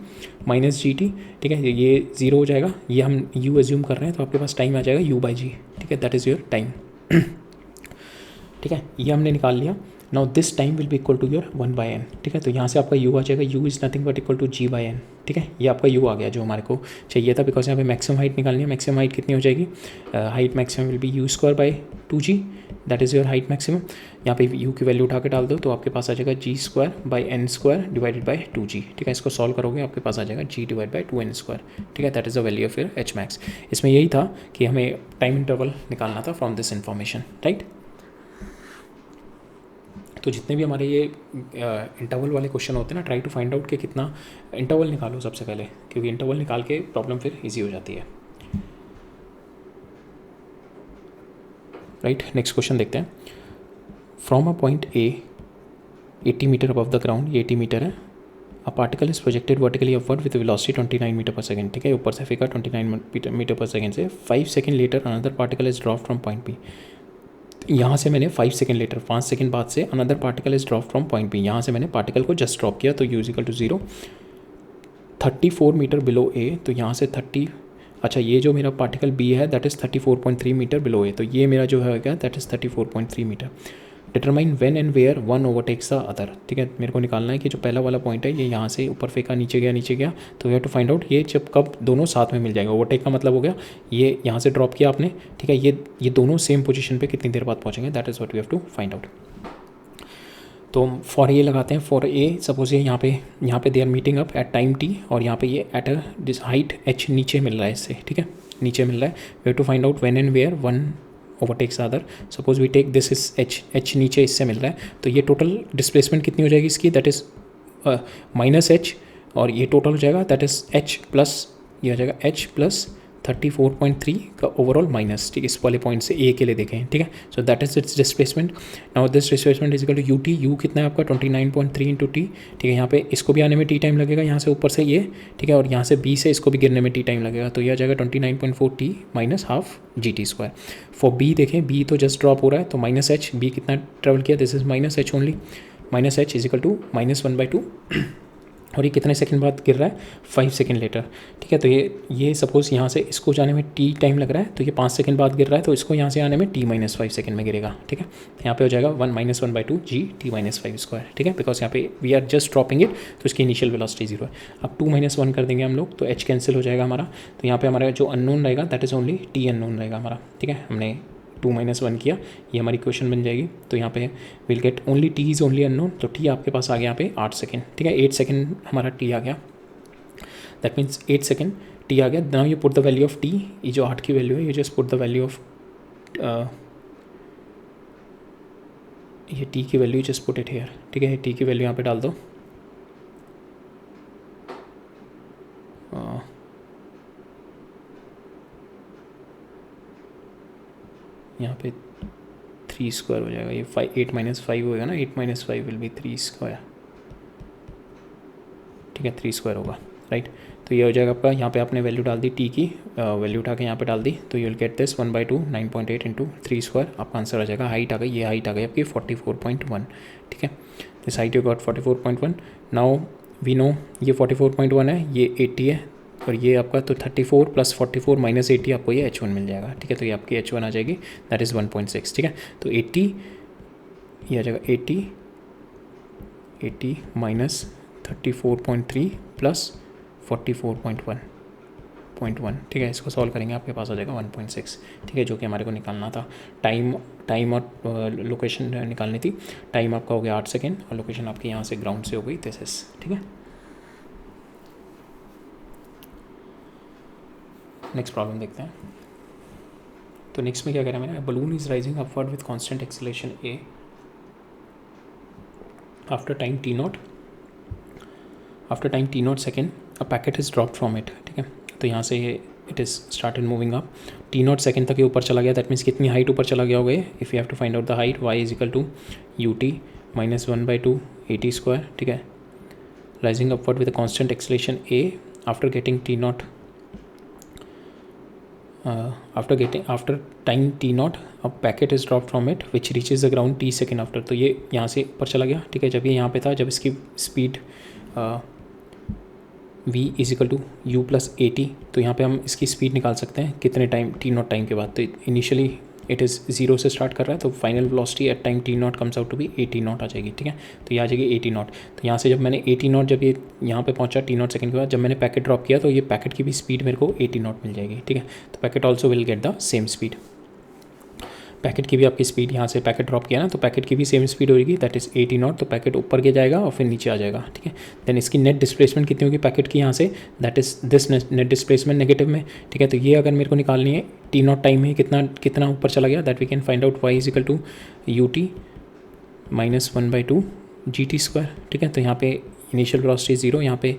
Speaker 1: minus gt, ठीक है, ये 0 हो जाएगा, ये हम u एज्यूम कर रहे हैं, तो आपके पास टाइम आ जाएगा u/g, ठीक है, दैट इज़ योर टाइम, ठीक है, ये हमने निकाल लिया। Now this time will be equal to your 1/n, ठीक है। तो यहाँ से आपका u आ जाएगा, u is nothing but equal to g/n, ठीक है। ये आपका u आ गया जो हमारे को चाहिए था, बिकॉज यहाँ पे मैक्सिमम हाइट निकालनी है। मैक्सिमम हाइट कितनी हो जाएगी, height maximum will be u²/2g, that is your height maximum. यहाँ पे u की वैल्यू उठा के डाल दो तो आपके पास आ जाएगा g² डिवाइडेड बाई 2g, ठीक है। इसको सॉल्व करोगे आपके पास आ जाएगा g डिवाइड बाई 2n², ठीक है। That is the value of your h max. इसमें यही था कि हमें टाइम इंटरवल निकालना था फ्रॉम दिस इन्फॉर्मेशन, राइट। तो जितने भी हमारे ये इंटरवल वाले क्वेश्चन होते हैं ना, ट्राई टू फाइंड आउट कि कितना इंटरवल निकालो सबसे पहले, क्योंकि इंटरवल निकाल के प्रॉब्लम फिर इजी हो जाती है, राइट। नेक्स्ट क्वेश्चन देखते हैं। From a point A 80 metre above the ground, ये 80 मीटर है, a particle is projected vertically upward with velocity 29 metre per second, ठीक है। ऊपर से फेंका 29 मीटर पर सेकंड से। 5 second later another particle is drop from point B. यहाँ से मैंने 5 सेकंड लेटर, 5 सेकंड बाद से another particle is drop from point B, यहाँ से मैंने पार्टिकल को जस्ट ड्रॉप किया, तो u equal to 0। 34 metre below A, तो यहाँ से 30, अच्छा ये जो मेरा पार्टिकल b है that is 34.3 metre below A, तो ये मेरा जो है क्या, that is 34.3 metre. Determine when and where one overtakes the other, ठीक है। मेरे को निकालना है कि जो पहला वाला पॉइंट है ये यहाँ से ऊपर फेंका, नीचे गया, तो we have to find out ये जब कब दोनों साथ में मिल जाएगा। ओवरटेक का मतलब हो गया ये यहाँ से ड्रॉप किया आपने, ठीक है, ये दोनों सेम पोजीशन पे कितनी देर बाद पहुँचेंगे, that is what we have to find out. तो फॉर ए लगाते हैं। फॉर ए सपोज ये यहाँ पे they are meeting up at time t, और यहाँ पे ये at a this height h नीचे मिल रहा है इससे, ठीक है, नीचे मिल रहा है। We have to find out when and where one overtakes other. Suppose we take this is h नीचे इससे मिल रहा है, तो ये टोटल डिस्प्लेसमेंट कितनी हो जाएगी इसकी, दैट इज़ -h, और ये टोटल हो जाएगा दैट इज़ h प्लस, ये हो जाएगा h प्लस 34.3 का ओवरऑल माइनस, ठीक है। इस वाले पॉइंट से ए के लिए देखें, ठीक है। So that is it's displacement. Now this displacement is equal to u t, u कितना है आपका 29.3 इंटू टी, ठीक है। यहाँ पे इसको भी आने में टी टाइम लगेगा, यहाँ से ऊपर से ये, ठीक है, और यहाँ से बी से इसको भी गिरने में टी टाइम लगेगा, तो यह आ जाएगा 29.4 t minus half GT²। For B देखें, बी तो जस्ट ड्रॉप हो रहा है, तो -h, बी कितना ट्रेवल किया, this is -h only, -h is equal to -1/2, और ये कितने सेकंड बाद गिर रहा है, 5 सेकंड लेटर, ठीक है। तो ये सपोज यहाँ से इसको जाने में टी टाइम लग रहा है, तो ये 5 सेकंड बाद गिर रहा है, तो इसको यहाँ से आने में t-5 सेकंड में गिरेगा, ठीक है। यहाँ पे हो जाएगा 1/2 g t-5², ठीक है, बिकॉज यहाँ पे we are just dropping it, तो इसकी इनिशियल वेलोसिटी 0 है। अब 2 - 1 कर देंगे हम लोग, तो h कैंसिल हो जाएगा हमारा, तो यहाँ पे हमारा जो अननोन रहेगा that is only t unknown रहेगा हमारा, ठीक है। हमने 2 - 1 किया, ये हमारी क्वेश्चन बन जाएगी। तो यहाँ पे will get only T is only unknown, तो टी आपके पास आ गया यहाँ पे 8 सेकंड, ठीक है। 8 सेकंड हमारा टी आ गया, दैट मीन्स 8 सेकंड टी आ गया। Now you put the value of T, ये जो 8 की वैल्यू है, ये just put the value of ये टी की value just put it here, ठीक है। टी की वैल्यू यहाँ पे डाल दो, यहाँ पे 3² हो जाएगा, ये 8 - 5 होगा ना, 8 - 5 विल बी 3², ठीक है, 3² होगा, राइट। तो ये हो जाएगा आपका, यहाँ पे आपने वैल्यू डाल दी टी की, वैल्यू उठा के यहाँ पे डाल दी, तो you will get this 1/2 9.8 into 3², आपका आंसर आ जाएगा। हाइट आ गई, ये हाइट आ गई आपकी 44.1, ठीक है। This height you got 44.1। Now we know ये 44.1 है, ये 80 है, और ये आपका तो 34 + 44 - 80 आपको ये h1 मिल जाएगा, ठीक है। तो ये आपकी h1 आ जाएगी, दैट इज़ 1.6, ठीक है। तो 80 ये आ जाएगा 80 माइनस 34.3 प्लस 44.1, ठीक है। इसको सॉल्व करेंगे, आपके पास आ जाएगा 1.6, ठीक है, जो कि हमारे को निकालना था। टाइम और लोकेशन निकालनी थी। टाइम आपका हो गया 8 सेकेंड, और लोकेशन आपकी यहाँ से ग्राउंड से हो गई दिस इज, ठीक है। नेक्स्ट प्रॉब्लम देखते हैं। तो नेक्स्ट में क्या कह रहा है मैंने, balloon is rising upward with constant acceleration a after time t0 second a packet is dropped from it, ठीक है। तो यहाँ से it is started moving up, t0 second तक ये ऊपर चला गया, दैट मीन्स कितनी हाइट ऊपर चला गया होगा। If you have to find out the height, y is equal to ut minus 1/2 at², ठीक है। Rising upward with constant acceleration a after getting t0 after time t0 a packet is dropped from it which reaches the ground t second after। तो ये यहाँ से ऊपर चला गया, ठीक है। जब ये यहाँ पे था, जब इसकी speed v is equal to u plus at, तो यहाँ पे हम इसकी स्पीड निकाल सकते हैं कितने टाइम t0 टाइम के बाद। तो इनिशियली इट इज़ जीरो से स्टार्ट कर रहा है, तो final velocity at time t nought comes out to be a t nought आ जाएगी, ठीक है। तो ये आ जाएगी ए टी नॉट। तो यहाँ से जब मैंने ए टी नॉट, जब ये यहाँ पे पहुँचा टी नॉट सेकंड के बाद, जब मैंने पैकेट ड्रॉप किया तो ये पैकेट की भी स्पीड मेरे को ए टी नॉट मिल जाएगी, ठीक है। तो packet also will get the same speed. Packet की भी आपकी स्पीड, यहाँ से पैकेट ड्रॉप किया ना तो पैकेट की भी सेम स्पीड होगी, that is a t not. तो पैकेट ऊपर के जाएगा और फिर नीचे आ जाएगा, ठीक है। देन इसकी नेट डिस्प्लेसमेंट कितनी होगी पैकेट की यहाँ से, that is this net displacement negative में, ठीक है। तो ये अगर मेरे को निकालनी है टी नॉट टाइम में कितना ऊपर चला गया, that we can find out y is equal to u t minus 1/2 g t square, ठीक है। तो यहाँ पे इनिशियल वेलोसिटी 0, यहाँ पे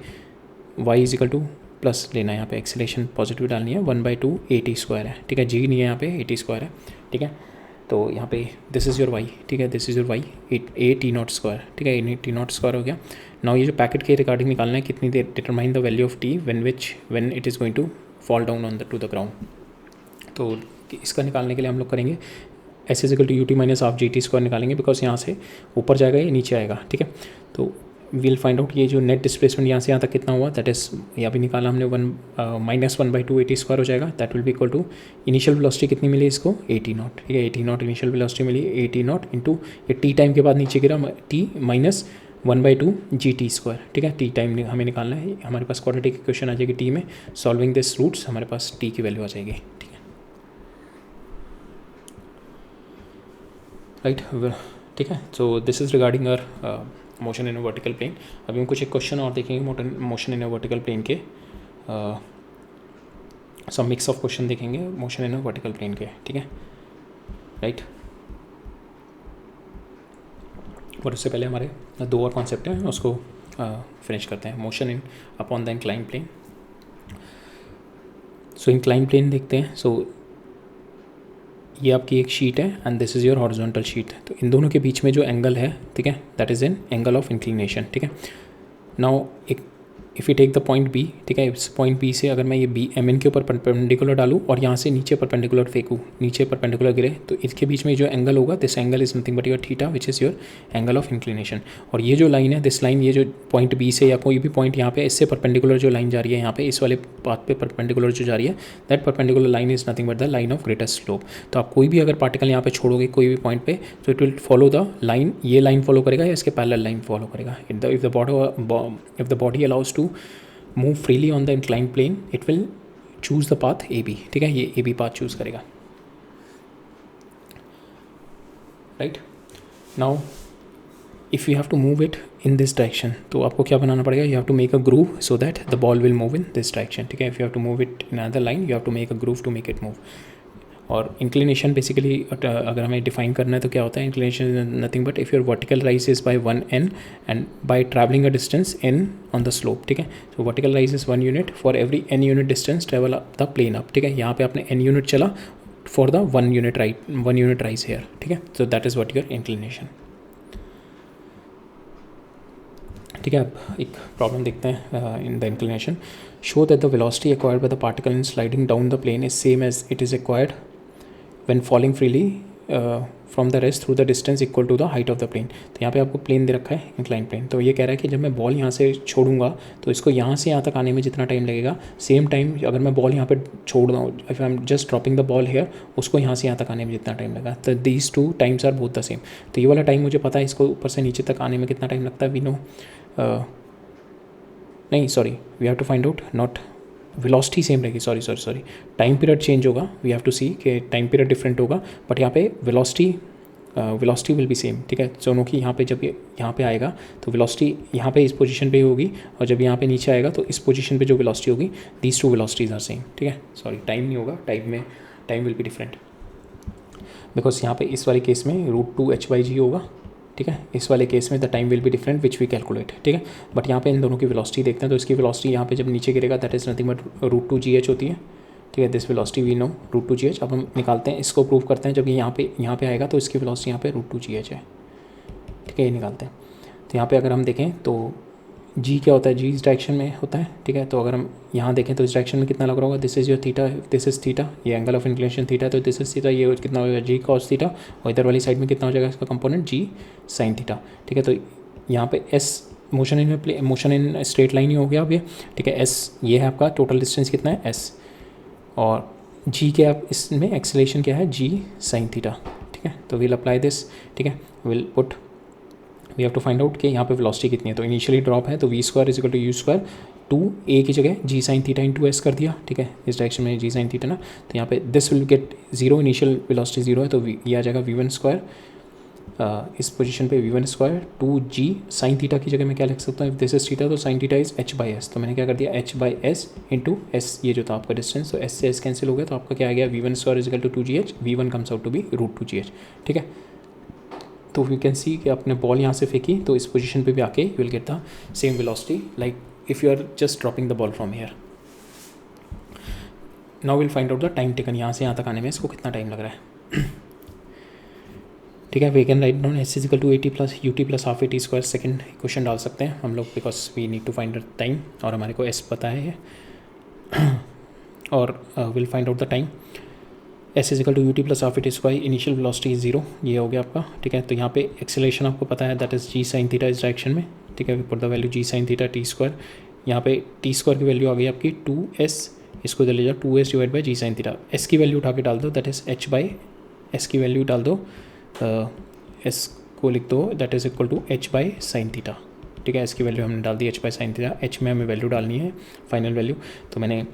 Speaker 1: y is equal to plus लेना है, यहाँ पे एक्सेलेरेशन पॉजिटिव डालनी है, 1/2 ए टी स्क्वायर है, ठीक है। जी नहीं है यहाँ पे, ए टी स्क्वायर है, ठीक है। तो यहाँ पे दिस इज़ योर वाई, ठीक है, this is your y a t naught square, ठीक है, ए टी नॉट स्क्वायर हो गया। नाउ ये जो पैकेट के रिगार्डिंग निकालना है कितनी देर, determine the value of t when it is going to fall down on to the ground. तो इसका निकालने के लिए हम लोग करेंगे s is equal to u t minus half g t square निकालेंगे, बिकॉज यहाँ से ऊपर जाएगा ये नीचे आएगा, ठीक है। तो विल फाइंड आउट ये जो नेट डिस्प्लेसमेंट यहाँ से यहाँ तक कितना हुआ, दैट इज़ यहाँ भी निकाला हमने माइनस 1/2 ए टी स्क्वायर हो जाएगा, that will be equal to initial velocity कितनी मिली इसको, ए टी नॉट, ठीक है। A t naught initial velocity मिली, ए टी नॉट इंटू ये टी टाइम के बाद नीचे गिरा t minus 1/2 g t square, ठीक है। टी टाइम हमें निकालना है, हमारे पास क्वाड्रेटिक इक्वेशन आ जाएगी टी में, सॉल्विंग दिस रूट्स हमारे पास टी की वैल्यू आ जाएगी, ठीक है, राइट, ठीक है। So this is regarding our motion in a vertical plane. अभी हम कुछ एक क्वेश्चन और देखेंगे motion in a vertical plane के, सम मिक्स ऑफ क्वेश्चन देखेंगे motion in a vertical plane के, ठीक है, राइट। और उससे पहले हमारे दो और कॉन्सेप्ट हैं, उसको फिनिश करते हैं। Motion in upon the incline plane. So incline plane देखते हैं। सो ये आपकी एक शीट है and this is your horizontal sheet. तो इन दोनों के बीच में जो एंगल है, ठीक है, that is an angle of inclination, ठीक है। नाउ एक if you take the point B, ठीक है, इस पॉइंट बी से अगर मैं ये बी एम एन के ऊपर परपेंडिकुलर डालूँ और यहाँ से नीचे परपेंडिकुलर फेंकूँ, नीचे परपेंडिकुलर गिरे, तो इसके बीच में जो एंगल होगा, this angle is nothing but your theta which is your angle of inclination. और ये जो लाइन है, दिस लाइन, ये जो पॉइंट बी से या कोई भी पॉइंट यहाँ पे इससे परपेंडिकुलर जो लाइन जा रही है, यहाँ पे इस वाले पाथ पे परपेंडिकुलर जो जा रही है, that perpendicular line is nothing but the line of greatest slope. तो आप कोई भी अगर पार्टिकल यहाँ पे छोड़ोगे कोई भी पॉइंट पे, तो it will follow the line, ये लाइन फॉलो करेगा या इसके पैरेलल लाइन फॉलो करेगा। If the body allows to move freely on the incline plane, it will choose the path A B, ठीक है, ये ए बी पाथ चूज करेगा, right. Now if you have to move it in this direction, तो आपको क्या बनाना पड़ेगा, you have to make a groove so that the ball will move in this direction, ठीक है। If you have to move it in other line, you have to make a groove to make it move. और इंक्लिनेशन बेसिकली अगर हमें डिफाइन करना है तो क्या होता है, inclination nothing but if your vertical rise is by 1 n and by travelling a distance n on the slope, ठीक है। तो vertical rise is 1 unit for every n unit distance travel the plane up, ठीक है। यहाँ पे आपने n यूनिट चला for the 1 unit rise here, ठीक है। So that is what your inclination, ठीक है। अब एक प्रॉब्लम देखते हैं in the inclination. Show that the velocity acquired by the particle in sliding down the plane is same as it is acquired when falling freely from the rest through the distance equal to the height of the plane। तो यहाँ पे आपको प्लेन दे रखा है, इंक्लाइन प्लेन। तो ये कह रहा है कि जब मैं बॉल यहाँ से छोड़ूंगा तो इसको यहाँ से यहाँ तक आने में जितना टाइम लगेगा, सेम टाइम अगर मैं बॉल यहाँ पे छोड़ दूँ, if I am just dropping the ball here, उसको यहाँ से यहाँ तक आने में जितना टाइम लगेगा, तो these two times are both the same. तो ये वाला टाइम मुझे पता है, इसको ऊपर से नीचे तक आने में कितना टाइम लगता है, वी नो, नहीं sorry, we have to find out, not velocity same रहेगी, सॉरी टाइम पीरियड चेंज होगा, वी हैव टू सी कि टाइम पीरियड डिफरेंट होगा, बट यहाँ पे वेलोसिटी विल बी सेम, ठीक है। दोनों की यहाँ पे जब ये यहाँ पे आएगा तो वेलोसिटी यहाँ पे इस पोजीशन पे होगी, और जब यहाँ पे नीचे आएगा तो इस पोजीशन पे जो वेलोसिटी होगी, these two velocities are same, ठीक है। सॉरी टाइम नहीं होगा, time will be different, because यहाँ पे इस वाले केस में √2h/g होगा, ठीक है। इस वाले केस में the time will be different which we calculate, ठीक है। बट यहाँ पे इन दोनों की वेलोसिटी देखते हैं, तो इसकी वेलोसिटी यहाँ पे जब नीचे गिरेगा, that is nothing but √2gh होती है, ठीक है। This velocity we know √2gh। अब हम निकालते हैं, इसको प्रूव करते हैं, जब ये यहाँ पे आएगा तो इसकी वेलोसिटी यहाँ पे √2gh है, ठीक है। ये निकालते हैं। तो यहाँ पे अगर हम देखें तो जी क्या होता है, जी इस डायरेक्शन में होता है, ठीक है। तो अगर हम यहाँ देखें तो इस डायरेक्शन में कितना लग रहा होगा, this is your theta, this is theta, ये एंगल ऑफ इंक्लिनेशन थीटा, तो दिस इज़ थीटा, ये कितना होगा जी कॉस थीटा, और इधर वाली साइड में कितना हो जाएगा इसका कंपोनेंट जी साइन थीटा, ठीक है। तो यहाँ पे as motion in straight line ही हो गया अब ये, ठीक है। एस ये है आपका टोटल डिस्टेंस कितना है एस, और जी के आप इसमें एक्सेलेरेशन क्या है, जी साइन थीटा, ठीक है। तो विल अप्लाई दिस, ठीक है, will put, we have to find out कि यहाँ पे वेलोसिटी कितनी है। तो इनिशियली ड्रॉप है तो v square is equal to you square, two a की जगह g sine theta into s कर दिया, ठीक है, इस डायरेक्शन में जी साइन थीटा ना। तो यहाँ पे this will get zero, initial velocity zero है, तो ये आ जाएगा वी वन स्क्वायर, इस पोजीशन पे v one square two g sine theta की जगह मैं क्या लिख सकता हूँ, इफ दिस इज थीटा तो sine theta is h by s. तो मैंने क्या कर दिया, h by s into s, ये जो था आपका डिस्टेंस, तो एस से एस कैंसिल हो गया, तो आपका क्या आ गया, v one square is equal to two g h, v one comes out to be root two g h, ठीक है। तो वी कैन सी कि आपने बॉल यहाँ से फेंकी तो इस पोजीशन पे भी आके you will get the same velocity like if you are just dropping the ball from here. Now will find out the time taken, यहाँ से यहाँ तक आने में इसको कितना टाइम लग रहा है, ठीक है। We can write down s is equal to a t plus u t plus half a t square, second question डाल सकते हैं हम लोग, because we need to find the time और हमारे को एस पता है ये और will find out the time. S is equal to u t plus half a t square, initial velocity is zero, ये हो गया आपका, ठीक है। तो यहाँ पे एक्सेलरेशन आपको पता है that is g sine theta इस डायरेक्शन में, ठीक है। Put the value g sine theta t square, यहाँ पे टी स्क्वायर की वैल्यू आ गई आपकी टू एस, इसको ले जाओ two s divide by g sine theta, s की वैल्यू उठा के डाल दो that is h by s की वैल्यू डाल दो, एस को लिख दो that is equal to h by sine theta, ठीक है। एस की वैल्यू हमने डाल the H by sine theta, H में हमें वैल्यू डालनी है फाइनल वैल्यू, तो मैंने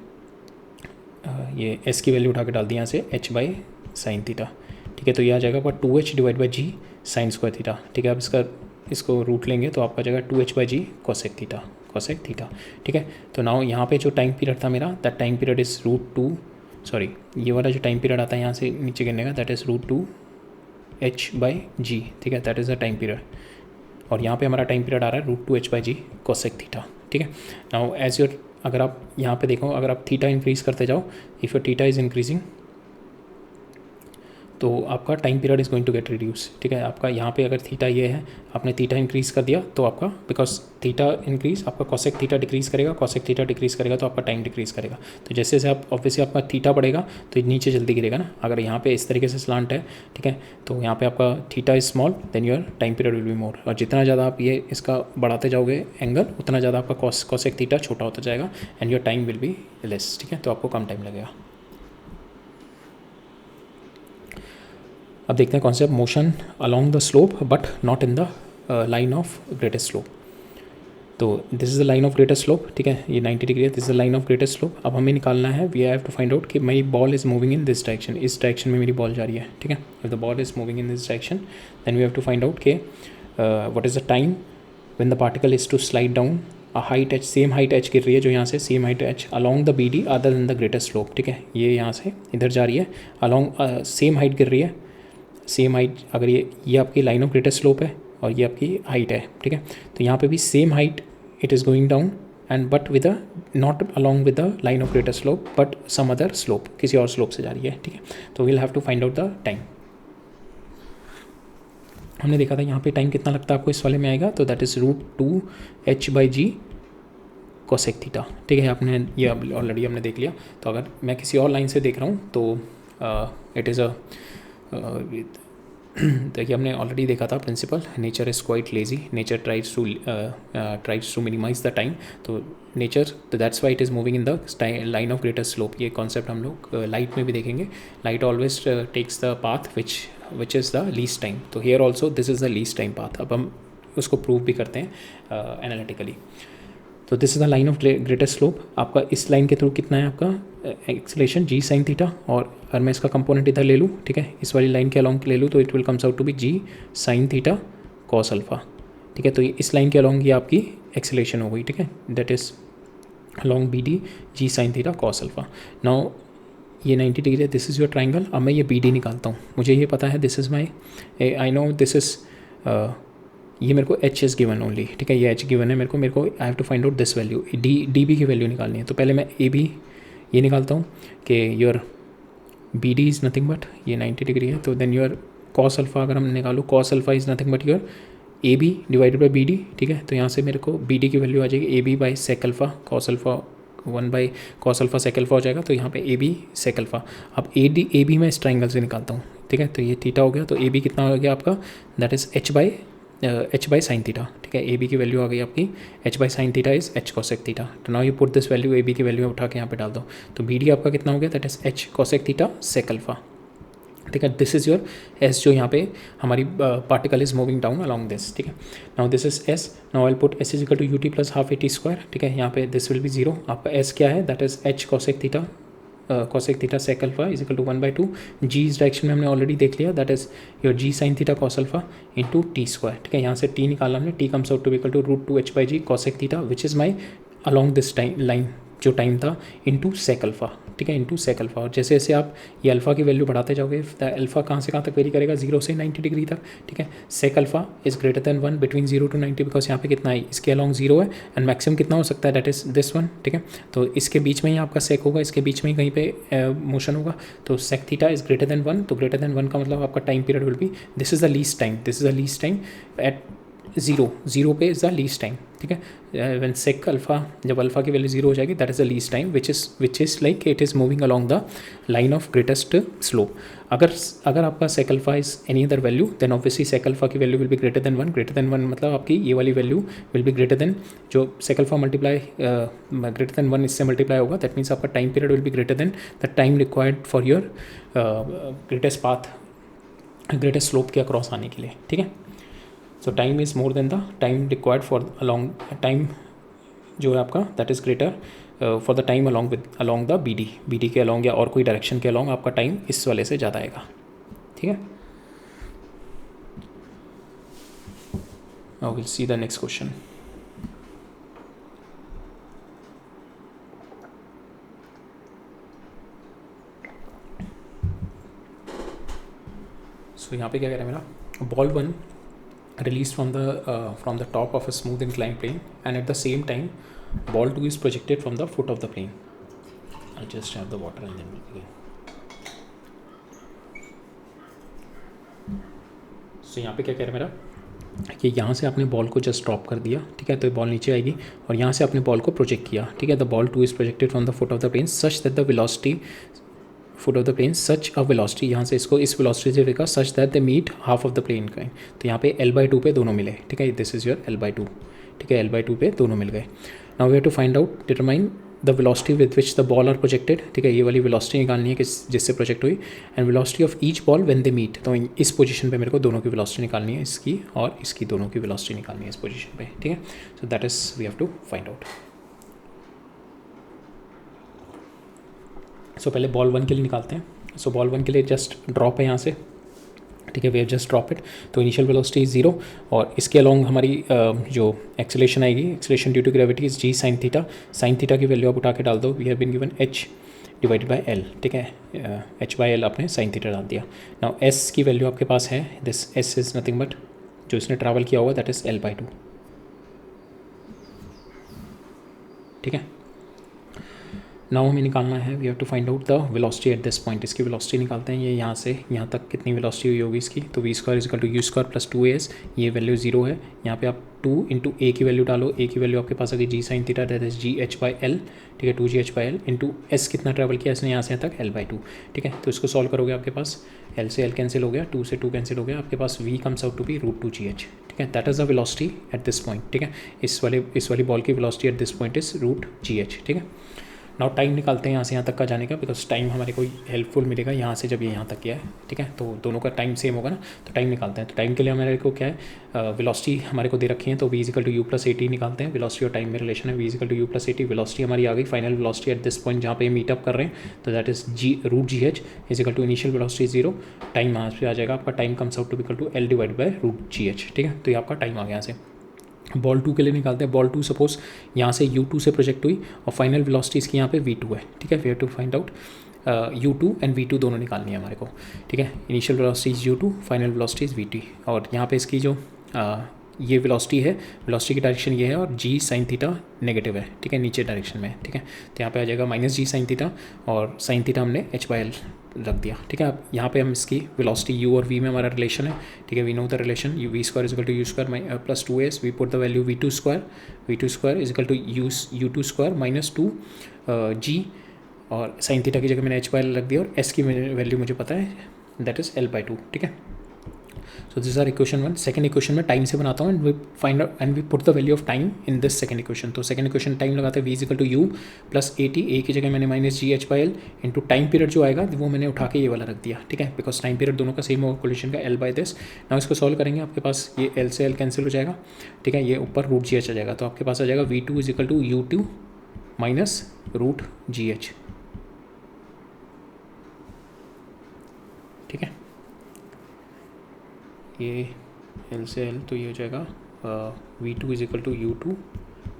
Speaker 1: ये एस की वैल्यू उठा के डाल दी यहाँ से एच बाई साइन थीटा, ठीक है। तो ये आ जाएगा पर two h divide by g sine square theta, ठीक है। अब इसको रूट लेंगे तो आपका जाएगा two h by g cosec theta, cosec theta, ठीक है। तो नाउ यहाँ पे जो टाइम पीरियड था मेरा, that time period is root two, sorry ये वाला जो टाइम पीरियड आता है यहाँ से नीचे गिरने का, that is root two h by g, ठीक है, that is the time period. और यहाँ पे हमारा टाइम पीरियड आ रहा है root two h by g cosec theta, ठीक है। नाउ एज योर, अगर आप यहाँ पे देखो, अगर आप थीटा इंक्रीज़ करते जाओ, if your theta is increasing तो आपका time period is going to get reduce, ठीक है। आपका यहाँ पे अगर थीटा ये है, आपने थीटा इंक्रीज़ कर दिया तो आपका, बिकॉज थीटा इंक्रीज आपका कोसेक थीटा डिक्रीज़ करेगा, कोसेक थीटा डिक्रीज़ करेगा तो आपका टाइम डिक्रीज़ करेगा। तो जैसे जैसे आप ऑब्वियसली आपका थीटा बढ़ेगा तो नीचे जल्दी गिरेगा ना। अगर यहाँ पे इस तरीके से स्लांट है, ठीक है, तो यहाँ पे आपका theta is small then your time period will be more, और जितना ज़्यादा आप ये इसका बढ़ाते जाओगे एंगल, उतना ज़्यादा आपका कोसेक थीटा छोटा होता जाएगा and your time will be less, ठीक है। तो आपको कम टाइम लगेगा। अब देखते हैं concept, motion along the slope but not in the line of greatest slope. तो this is the line of greatest slope, ठीक है, ये 90 डिग्री है, this is the line of greatest slope. अब हमें निकालना है, we have to find out कि my ball is moving in this direction, इस डायरेक्शन में मेरी बॉल जा रही है, ठीक है। If the ball is moving in this direction then we have to find out के what is the time when the particle is to slide down a height h, same height h गिर रही है जो यहाँ से, same height h along the B D other than the greatest slope, ठीक है। ये यहाँ से इधर जा रही है, अलॉन्ग सेम हाइट गिर रही है, सेम हाइट, अगर ये आपकी लाइन ऑफ ग्रेटेस्ट स्लोप है और ये आपकी हाइट है, ठीक है। तो यहाँ पे भी same height it is going down and but with a not along with the line of greatest slope but some other slope, किसी और स्लोप से जा रही है, ठीक है। तो we'll have to find out the time. हमने देखा था यहाँ पे टाइम कितना लगता है आपको, इस वाले में आएगा, तो that is root two h by g cosec theta, ठीक है। आपने ये ऑलरेडी हमने देख लिया। तो अगर मैं किसी और लाइन से देख रहा हूँ तो इट इज़ अ, देखिए हमने ऑलरेडी देखा था principle, nature is quite lazy, nature tries to minimise the time. तो नेचर, तो that's why it is moving in the line of greatest slope. ये कॉन्सेप्ट हम लोग लाइट में भी देखेंगे, light always takes the path which is the least time. तो here also this is the least time path. अब हम उसको प्रूव भी करते हैं एनालिटिकली। तो this is the line of greatest slope. आपका इस लाइन के थ्रू कितना है आपका एक्सेलरेशन जी साइन थीटा, और अगर मैं इसका कंपोनेंट इधर ले लूँ, ठीक है, इस वाली लाइन के अलॉन्ग ले लूँ तो it will comes out to be g sine theta cos alpha, ठीक है। तो इस लाइन के अलॉन्ग ये आपकी एक्सेलरेशन हो गई, ठीक है, that is along b d g sine theta cos alpha. Now ये 90 डिग्री है, दिस इज़ योर ट्राइंगल। अब मैं ये बी डी निकालता हूँ, मुझे ये पता है this is my, I know this is, ये मेरे को एच इज़ गिवन ओनली, ठीक है, ये एच गिवन है मेरे को I have to find out this value, d b की वैल्यू निकालनी है। तो पहले मैं ए बी ये निकालता हूँ कि your b d is nothing but, ये 90 डिग्री है, तो देन योर कॉस अल्फा अगर हम निकालो, cos alpha is nothing but your a b divided by b d, ठीक है। तो यहाँ से मेरे को बी डी की वैल्यू आ जाएगी a b by sec alpha, cos alpha 1 by cos alpha sec alpha हो जाएगा। तो यहाँ पे ए बी सेक अल्फा। अब ए बी मैं इस ट्राइंगल से निकालता हूँ, ठीक है। तो ये थीटा हो गया, तो ए बी कितना हो गया आपका, that is h by h by sine theta, ठीक है। ए बी की वैल्यू आ गई आपकी h by sine theta is h cosec theta. तो now you put this value, A B की वैल्यू उठा के यहाँ पे डाल दो, तो बी डी आपका कितना हो गया, that is h cosec theta sec alpha, ठीक है। दिस इज योर एस, जो यहाँ पे हमारी particle is moving down along this, ठीक है। Now this is s, now I put s is equal to u t plus half a t square, ठीक है। यहाँ पे दिस विल बी जीरो, आपका एस क्या है, that is h cosec theta cosec theta sec alpha is equal to 1/2, g इस डायरेक्शन में हमने ऑलरेडी देख लिया, that is your g sine theta cos alpha into t square, ठीक है। यहाँ से टी निकाला हमने, t comes out to equal to root 2 h by g cosec theta which is my along this time line जो टाइम था इंटू सेक अल्फा, ठीक है, इंटू सेक अल्फा। और जैसे जैसे आप ये अल्फा की वैल्यू बढ़ाते जाओगे, अल्फा कहाँ से कहाँ तक वेरी करेगा, 0 से 90 डिग्री तक, ठीक है। Sec alpha is greater than 1 between 0 to 90, because यहाँ पे कितना है, इसके अलॉन्ग 0 है, एंड मैक्सिमम कितना हो सकता है, दैट इज दिस वन, ठीक है। तो इसके बीच में ही आपका सेक होगा, इसके बीच में ही कहीं पे मोशन होगा, तो sec theta is greater than 1, तो ग्रेटर देन 1 का मतलब आपका time period will be, this is the least time, this is the least time at 0 पे इज़ द लीस्ट टाइम, ठीक है। व्हेन सेक अल्फा, जब अल्फा की वैल्यू 0 हो जाएगी, that is the least time which is like it is moving along the line of greatest slope. अगर आपका सेक alpha is any other value, then obviously sec alpha की value will be greater than 1, greater than 1 मतलब आपकी ये वाली value will be greater than, जो sec alpha multiply greater than 1 इससे मल्टीप्लाई होगा, दैट मीन्स आपका time period will be greater than the time required for your greatest path, greatest slope के अक्रॉस आने के लिए, ठीक है। So time is more than the time required for along time जो है आपका, that is greater for the time along the B d के अलॉन्ग या और कोई डायरेक्शन के अलॉन्ग आपका टाइम इस वाले से ज़्यादा आएगा, ठीक है। Now will see the next question. So यहाँ पे क्या कह रहा है मेरा, ball 1 released from the top of a smooth inclined plane, and at the same time ball 2 is projected from the foot of the plane. I'll just have the water and then we'll begin. So यहाँ पे क्या कह रहा है मेरा कि यहाँ से आपने बॉल को जस्ट ड्रॉप कर दिया, ठीक है, तो बॉल नीचे आएगी, और यहाँ से आपने बॉल को प्रोजेक्ट किया, ठीक है। The ball 2 is projected from the foot of the plane such that the velocity foot of the plane such a velocity, यहाँ से इसको इस वेलोसिटी से देखा, such that they meet half of the plane का, तो यहाँ पे L/2 पे दोनों मिले, ठीक है। दिस इज योर L/2, ठीक है, L/2 पे दोनों मिल गए। Now we have to find out, determine the velocity with which the ball are projected, ठीक है, ये वाली वेलोसिटी निकालनी है कि जिससे प्रोजेक्ट हुई, and velocity of each ball when they meet, तो इस पोजीशन पे मेरे को दोनों की वेलोसिटी निकालनी है, इसकी और इसकी दोनों की वेलोसिटी निकालनी है इस पोजीशन पे, ठीक है। So that is we have to find out. So पहले बॉल 1 के लिए निकालते हैं। सो बॉल 1 के लिए जस्ट ड्रॉप है यहाँ से, ठीक है, we have just drop it, तो इनिशियल वेलोसिटी इज 0, और इसके अलॉन्ग हमारी जो एक्सेलेरेशन आएगी, acceleration due to gravity is g sine theta की वैल्यू आप उठा के डाल दो, we have been given h divided by l, ठीक है, h/l आपने साइन थीटा डाल दिया। नाउ s की वैल्यू आपके पास है, this s is nothing but जो इसने ट्रैवल किया होगा, दैट इज L/2, ठीक है। नाउ हमें निकालना है, we have to find out the velocity at this point, इसकी वेलोसिटी निकालते हैं, ये यहाँ से यहाँ तक कितनी वेलोसिटी हुई होगी इसकी, तो v² is equal to u² plus 2as, ये वैल्यू 0 है, यहाँ पे आप 2 इंटू a की वैल्यू डालो, a की वैल्यू आपके पास आ गई g sine theta, that is GH/L, ठीक है, 2GH/L इंटू s कितना ट्रैवल किया इसने यहाँ से यहाँ तक L/2, ठीक है। तो इसको सॉल्व करोगे, आपके पास L से L कैंसिल हो गया, 2 से 2 कैंसिल हो गया, आपके पास v comes out to be √2gh, ठीक है, that is the velocity at this point, ठीक है। इस वाली बॉल की velocity at this point is √gh, ठीक है। नाउ टाइम निकालते हैं यहाँ से यहाँ तक का जाने का, बिकॉज टाइम हमारे को हेल्पफुल मिलेगा यहाँ से जब ये यहाँ तक किया है, ठीक है, तो दोनों का टाइम सेम होगा ना, तो टाइम निकालते हैं। तो टाइम के लिए हमारे को क्या है, वेलोसिटी हमारे को दे रखी है, तो v equal to u plus at निकालते हैं, वेलोसिटी और टाइम में रिलेशन है, v equal to u plus at, velocity हमारी आ गई, final velocity at this point जहाँ पे मीटअप कर रहे हैं, तो that is √gh is equal to initial velocity 0, time यहाँ पे आ जाएगा आपका, time comes out to equal to L divide by √gh, ठीक है। तो ये आपका टाइम आ गया यहाँ से। बॉल 2 के लिए निकालते हैं, बॉल 2 सपोज यहाँ से U2 से प्रोजेक्ट हुई, और फाइनल वेलोसिटी इसकी यहाँ पे V2 है, ठीक है, we have to find out U2 and V2 दोनों निकालनी है हमारे को, ठीक है। Initial velocity is U2, final velocity is V2, और यहाँ पे इसकी जो ये वेलोसिटी है, वेलोसिटी की डायरेक्शन ये है, और जी साइन थीटा नेगेटिव है, ठीक है, नीचे डायरेक्शन में, ठीक है। तो यहाँ पे आ जाएगा माइनस जी साइन थीटा, और साइन थीटा हमने h/l रख दिया, ठीक है। अब यहाँ पे हम इसकी वेलोसिटी u और v में हमारा रिलेशन है, ठीक है, we know the relation, v² is equal to u² plus 2as, we put the value v2² is equal to u2² minus 2 g, और साइन थीटा की जगह मैंने h/l रख दिया, और s की वैल्यू मुझे पता है, दैट इज L/2, ठीक है। So this are equation 1. Second equation में टाइम से बनाता हूँ and we find out and we put the value of time in this second equation. तो सेकंड इक्वेशन टाइम लगाते हैं v is equal to u plus a t. A की जगह मैंने minus g h by l into time period जो आएगा वो मैंने उठा के ये वाला रख दिया. ठीक है, बिकॉज टाइम पीरियड दोनों का सेम होगा कोलिशन का एल बाई दिस. नाउ इसको सॉल्व करेंगे, आपके पास ये एल से एल कैंसिल हो जाएगा. ठीक है, ये ऊपर रूट जी एच आ जाएगा. तो आपके पास आ जाएगा v two is equal to u two minus root g h. ठीक है, ये एल से एल तो ये हो जाएगा v two is equal to u two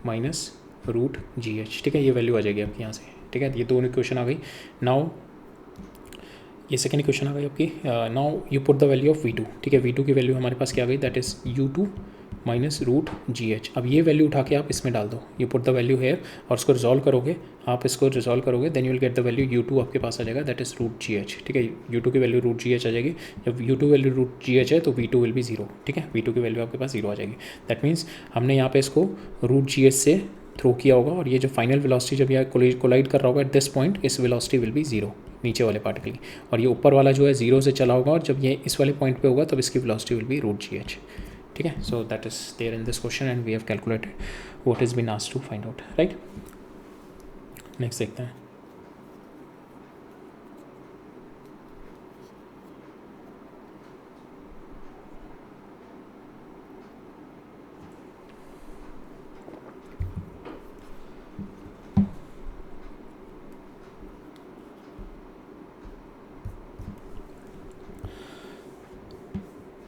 Speaker 1: minus root g h. ठीक है, ये वैल्यू आ जाएगी आपकी यहाँ से. ठीक है, ये दोनों इक्वेशन आ गई. नाउ ये सेकंड इक्वेशन आ गई आपकी. Now you put the value of v two. ठीक है, वी टू की वैल्यू हमारे पास क्या आ गई, that is u two minus root g h. अब ये वैल्यू उठा के आप इसमें डाल दो. You put the value here और उसको रिजॉल्व करोगे. आप इसको रिजॉल्व करोगे then you will get the value u two आपके पास आ जाएगा, that is root g h. ठीक है, यू टू की वैल्यू रूट जी एच आ जाएगी. जब u two value root g h है तो v two will be zero. ठीक है, वी टू की वैल्यू आपके पास जीरो आ जाएगी. दैट मीन्स हमने यहाँ पे इसको रूट जी एच से थ्रो किया होगा और ये जो फाइनल वेलोसिटी जब यह कोलाइड कर रहा होगा एट दिस पॉइंट, इस वेलोसिटी विल बी जीरो नीचे वाले पार्टिकल की. और ये ऊपर वाला जो है जीरो से चला होगा और जब ये इस वाले पॉइंट पे होगा तब इसकी velocity will be root g h. ठीक है, so that is there in this question and we have calculated what is been asked to find out. Right, next देखते हैं.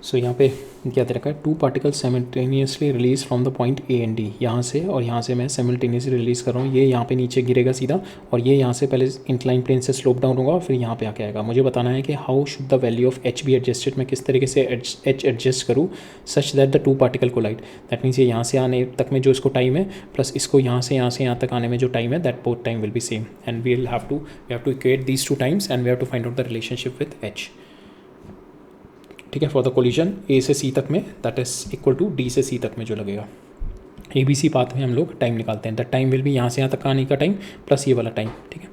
Speaker 1: सो यहाँ पे क्या दे रखा है, two particles simultaneously release from the point A and D. यहाँ से और यहाँ से मैं साइमल्टेनियसली रिलीज़ कर रहा हूँ. ये यहाँ पे नीचे गिरेगा सीधा और ये यहाँ से पहले इंक्लाइन प्लेन से स्लोप डाउन होगा और फिर यहाँ पे आके आएगा. मुझे बताना है कि how should the value of h be adjusted. मैं किस तरीके से एच एडजस्ट करूँ such that the two particle collide. That means ये यहाँ से आने तक में जो इसको टाइम है प्लस इसको यहाँ से यहाँ तक आने में जो टाइम है, that both time will be same and we have to equate these two times and we have to find out the relationship with h. ठीक है, फॉर द कोलिजन ए से सी तक में that is equal to D से सी तक में जो लगेगा. ए बी सी पाथ में हम लोग टाइम निकालते हैं. द टाइम विल भी यहाँ से यहाँ तक आने का टाइम प्लस ये वाला टाइम. ठीक है,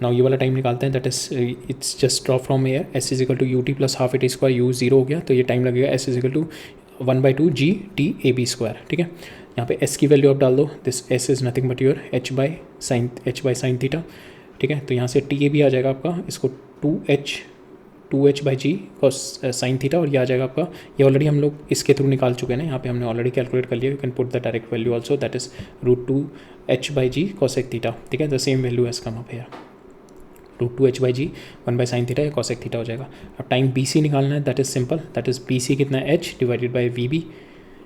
Speaker 1: नाउ ये वाला टाइम निकालते हैं, that is it's just drop from air. S is equal to u t plus half it square u zero हो गया तो ये टाइम लगेगा s is equal to 1/2 g t A B square. ठीक है, यहाँ पे एस की वैल्यू आप डाल दो. This S is nothing but your H by sine theta. ठीक है, तो यहाँ से टी ए भी आ जाएगा आपका, इसको 2h by g cos sine theta और ये आ जाएगा आपका. ये ऑलरेडी हम लोग इसके थ्रू निकाल चुके हैं ना, यहाँ पे हमने ऑलरेडी कैलकुलेट कर लिया. You can put the direct value also, that is root 2h by g cosec theta. ठीक है, the same value has come up here. Root 2h by g 1 by sine theta या कॉसेक थीटा हो जाएगा. अब टाइम बी सी निकालना है, that is simple, that is B C कितना है h divided by v B.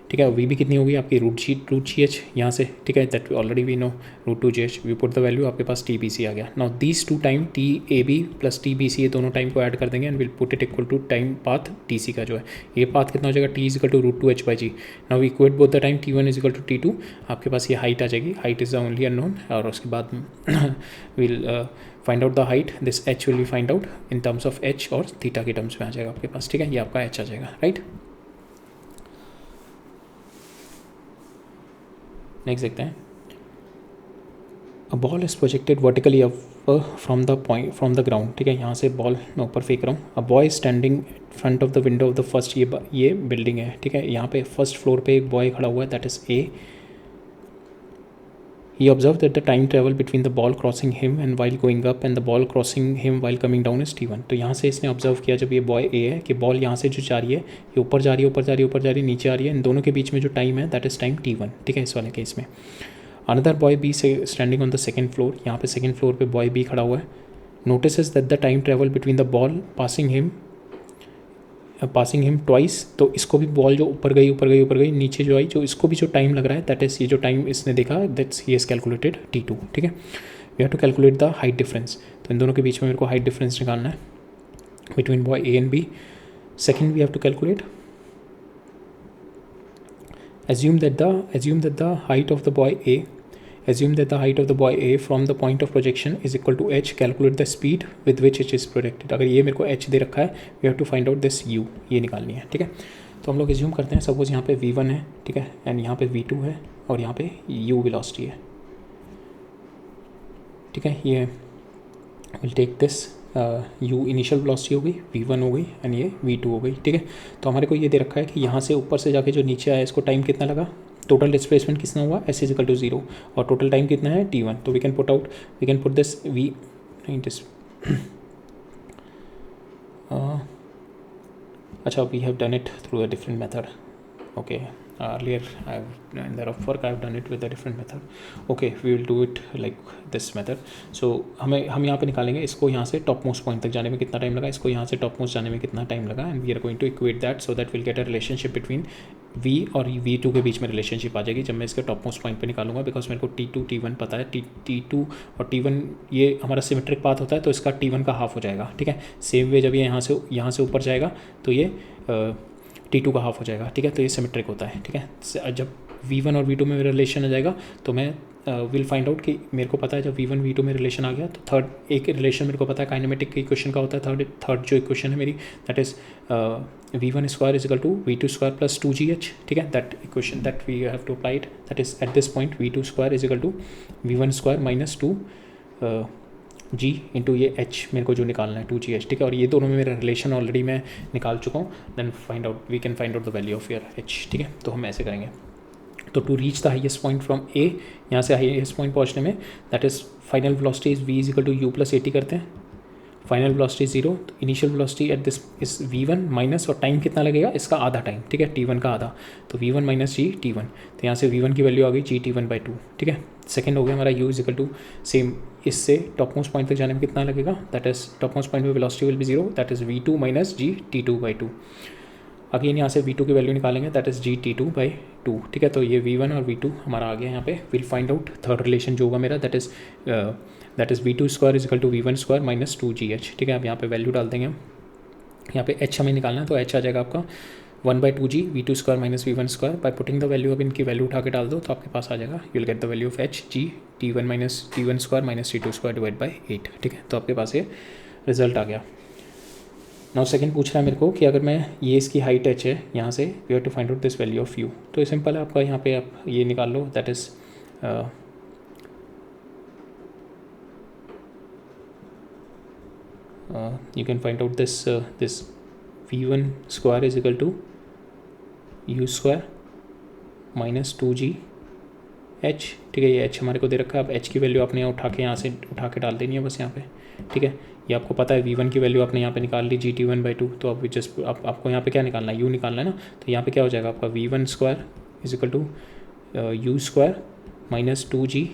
Speaker 1: ठीक है, वी बी कितनी होगी आपकी रूट जी एच यहाँ से. ठीक है, that already we know root 2 g h. We put the value, आपके पास टी बी सी आ गया. Now these two time t A B plus t B C ये दोनों टाइम को ऐड कर देंगे and will put it equal to time path t C का जो है. ये पाथ कितना हो जाएगा, t is equal to root 2h by g. Now we equate both the time t one is equal to t two. आपके पास ये हाइट आ जाएगी, height is the only unknown और उसके बाद will find out the height. This h will be find out in terms of h और थीटा के टर्म्स में आ जाएगा आपके पास. ठीक है, ये आपका एच आ जाएगा. राइट, नेक्स्ट देखते हैं. A ball is projected vertically up from the ground. ठीक है, यहाँ से बॉल मैं ऊपर फेंक रहा हूँ. A boy standing front of the window of the first, ये बिल्डिंग है. ठीक है, यहाँ पे फर्स्ट फ्लोर पे एक बॉय खड़ा हुआ है, that is a. He observed that the time travel between the ball crossing him and while going up and the ball crossing him while coming down is t1. तो यहाँ से इसने ऑब्जर्व किया जब ये बॉय ए है कि बॉल यहाँ से जो जा रही है ये ऊपर जा रही है, ऊपर जा रही है, ऊपर जा रही है, नीचे आ रही है. इन दोनों के बीच में जो टाइम है दैट इज़ टाइम t1. ठीक है, इस वाले केस में. अनदर बॉय बी से standing on the second floor. यहाँ पे सेकेंड फ्लोर पे बॉय बी खड़ा हुआ है. Notice that the time travel between the ball passing him twice. तो इसको भी बॉल जो ऊपर गई नीचे जो आई, जो इसको भी जो टाइम लग रहा है दैट इज़ ये जो टाइम इसने देखा that's he has calculated t2. ठीक है, we have to calculate the height difference. तो इन दोनों के बीच में मेरे को हाइट डिफरेंस निकालना है between boy A and B. Second we have to calculate, assume that the height of the boy A from the point of projection is equal to h. Calculate the speed with which it is projected. अगर ये मेरे को h दे रखा है, we have to find out this u, ये निकालनी है. ठीक है, तो हम लोग एज्यूम करते हैं सपोज यहाँ पे v1 है. ठीक है, एंड यहाँ पे v2 है और यहाँ पे u वेलोसिटी है. ठीक है, ये will take this u initial velocity हो गई, v1 हो गई एंड ये v2 हो गई, ठीक है। तो हमारे को ये दे रखा है कि यहाँ से ऊपर से जाके जो नीचे आया इसको टाइम कितना लगा, टोटल डिस्प्लेसमेंट कितना हुआ s इजिकल टू 0 और टोटल टाइम कितना है t1। तो we can put this v नहीं दिस अच्छा, we have done it through a different method, okay. earlier in the rough work I have done it with a different method, okay we will do it like this method। so हम यहाँ पे निकालेंगे इसको, यहाँ से टॉप मोस्ट पॉइंट तक जाने में कितना टाइम लगा, इसको यहाँ से टॉप मोस्ट जाने में कितना टाइम लगा, and we are going to equate that so that will get a relationship between v और v2 के बीच में रिलेशनशिप आ जाएगी जब मैं इसके टॉप मोस्ट पॉइंट पे निकालूंगा, बिकॉज मेरे को t2 t1 पता है, t2 और t1 ये हमारा सिमेट्रिक पाथ होता है तो इसका t1 का हाफ हो जाएगा, ठीक है। सेम वे जब ये यहाँ से ऊपर जाएगा तो ये t2 का हाफ हो जाएगा, ठीक है। तो ये सिमेट्रिक होता है, ठीक है। जब v1 और v2 में रिलेशन आ जाएगा तो मैं विल फाइंड आउट कि मेरे को पता है जब v1 v2 में रिलेशन आ गया तो थर्ड एक रिलेशन मेरे को पता है काइनेमेटिक की इक्वेशन का होता है, थर्ड जो इक्वेशन है मेरी that is v1 square is equal to v2 square plus 2gh, ठीक है। That equation that we have to apply it, that is at this point v2 square is equal to v1 square minus 2 g into ये h मेरे को जो निकालना है 2gh, ठीक है। और ये दोनों में मेरा रिलेशन ऑलरेडी मैं निकाल चुका हूँ, then find out we can find out the value of your h, ठीक है। तो हम ऐसे करेंगे। तो to reach the highest point from a, यहाँ से हाईएस्ट पॉइंट पहुँचने में that is final velocity is v is equal to u plus 80 करते हैं, फाइनल वेलोसिटी 0, तो इनिशियल वेलोसिटी एट दिस इस v1 माइनस और टाइम कितना लगेगा इसका आधा टाइम, ठीक है, t1 का आधा, तो v1 माइनस g t1, तो यहाँ से v1 की वैल्यू आ गई g t1 बाई 2, ठीक है। सेकेंड हो गया हमारा u इजिकल टू सेम, इससे टॉप मोस्ट पॉइंट तक जाने में कितना लगेगा, that is top most point में velocity will be 0, that is v2 minus g t2 by 2। Again यहाँ से v2 की वैल्यू निकालेंगे, that is g t2 by 2, ठीक है। तो ये v1 और v2 हमारा आ गया यहाँ पे। Will find out third relation जो होगा मेरा, that is v2 square is equal to v1 square minus 2gh, ठीक है। अब यहाँ पे वैल्यू डाल देंगे हम, यहाँ पे h हमें निकालना है, तो h आ जाएगा आपका 1/2g v2 square minus v1 square. By putting the value, अब इनकी वैल्यू उठा के डाल दो तो आपके पास आ जाएगा, you will get the value of h g t1 minus t1 square minus t2 square divide by 8, ठीक है। तो आपके पास ये रिजल्ट आ गया। नाउ सेकंड पूछ रहा है मेरे को कि अगर मैं ये इसकी हाइट h है, यहाँ से we have to find out this value of u। तो ये सिंपल है आपका, यहाँ पे आप ये निकाल लो, that is you can find out this v1 square is equal to u square minus 2g h, ठीक है। ये h हमारे को दे रखा है, अब h की वैल्यू आपने यहाँ से उठा के डाल देनी है बस यहाँ पे, ठीक है। ये आपको पता है v1 की वैल्यू आपने यहाँ पे निकाल ली g t1 बाई 2, तो अब जस्ट आपको यहाँ पे क्या निकालना है, u निकालना है ना। तो यहाँ पे क्या हो जाएगा आपका v1 square is equal to u square minus 2gh,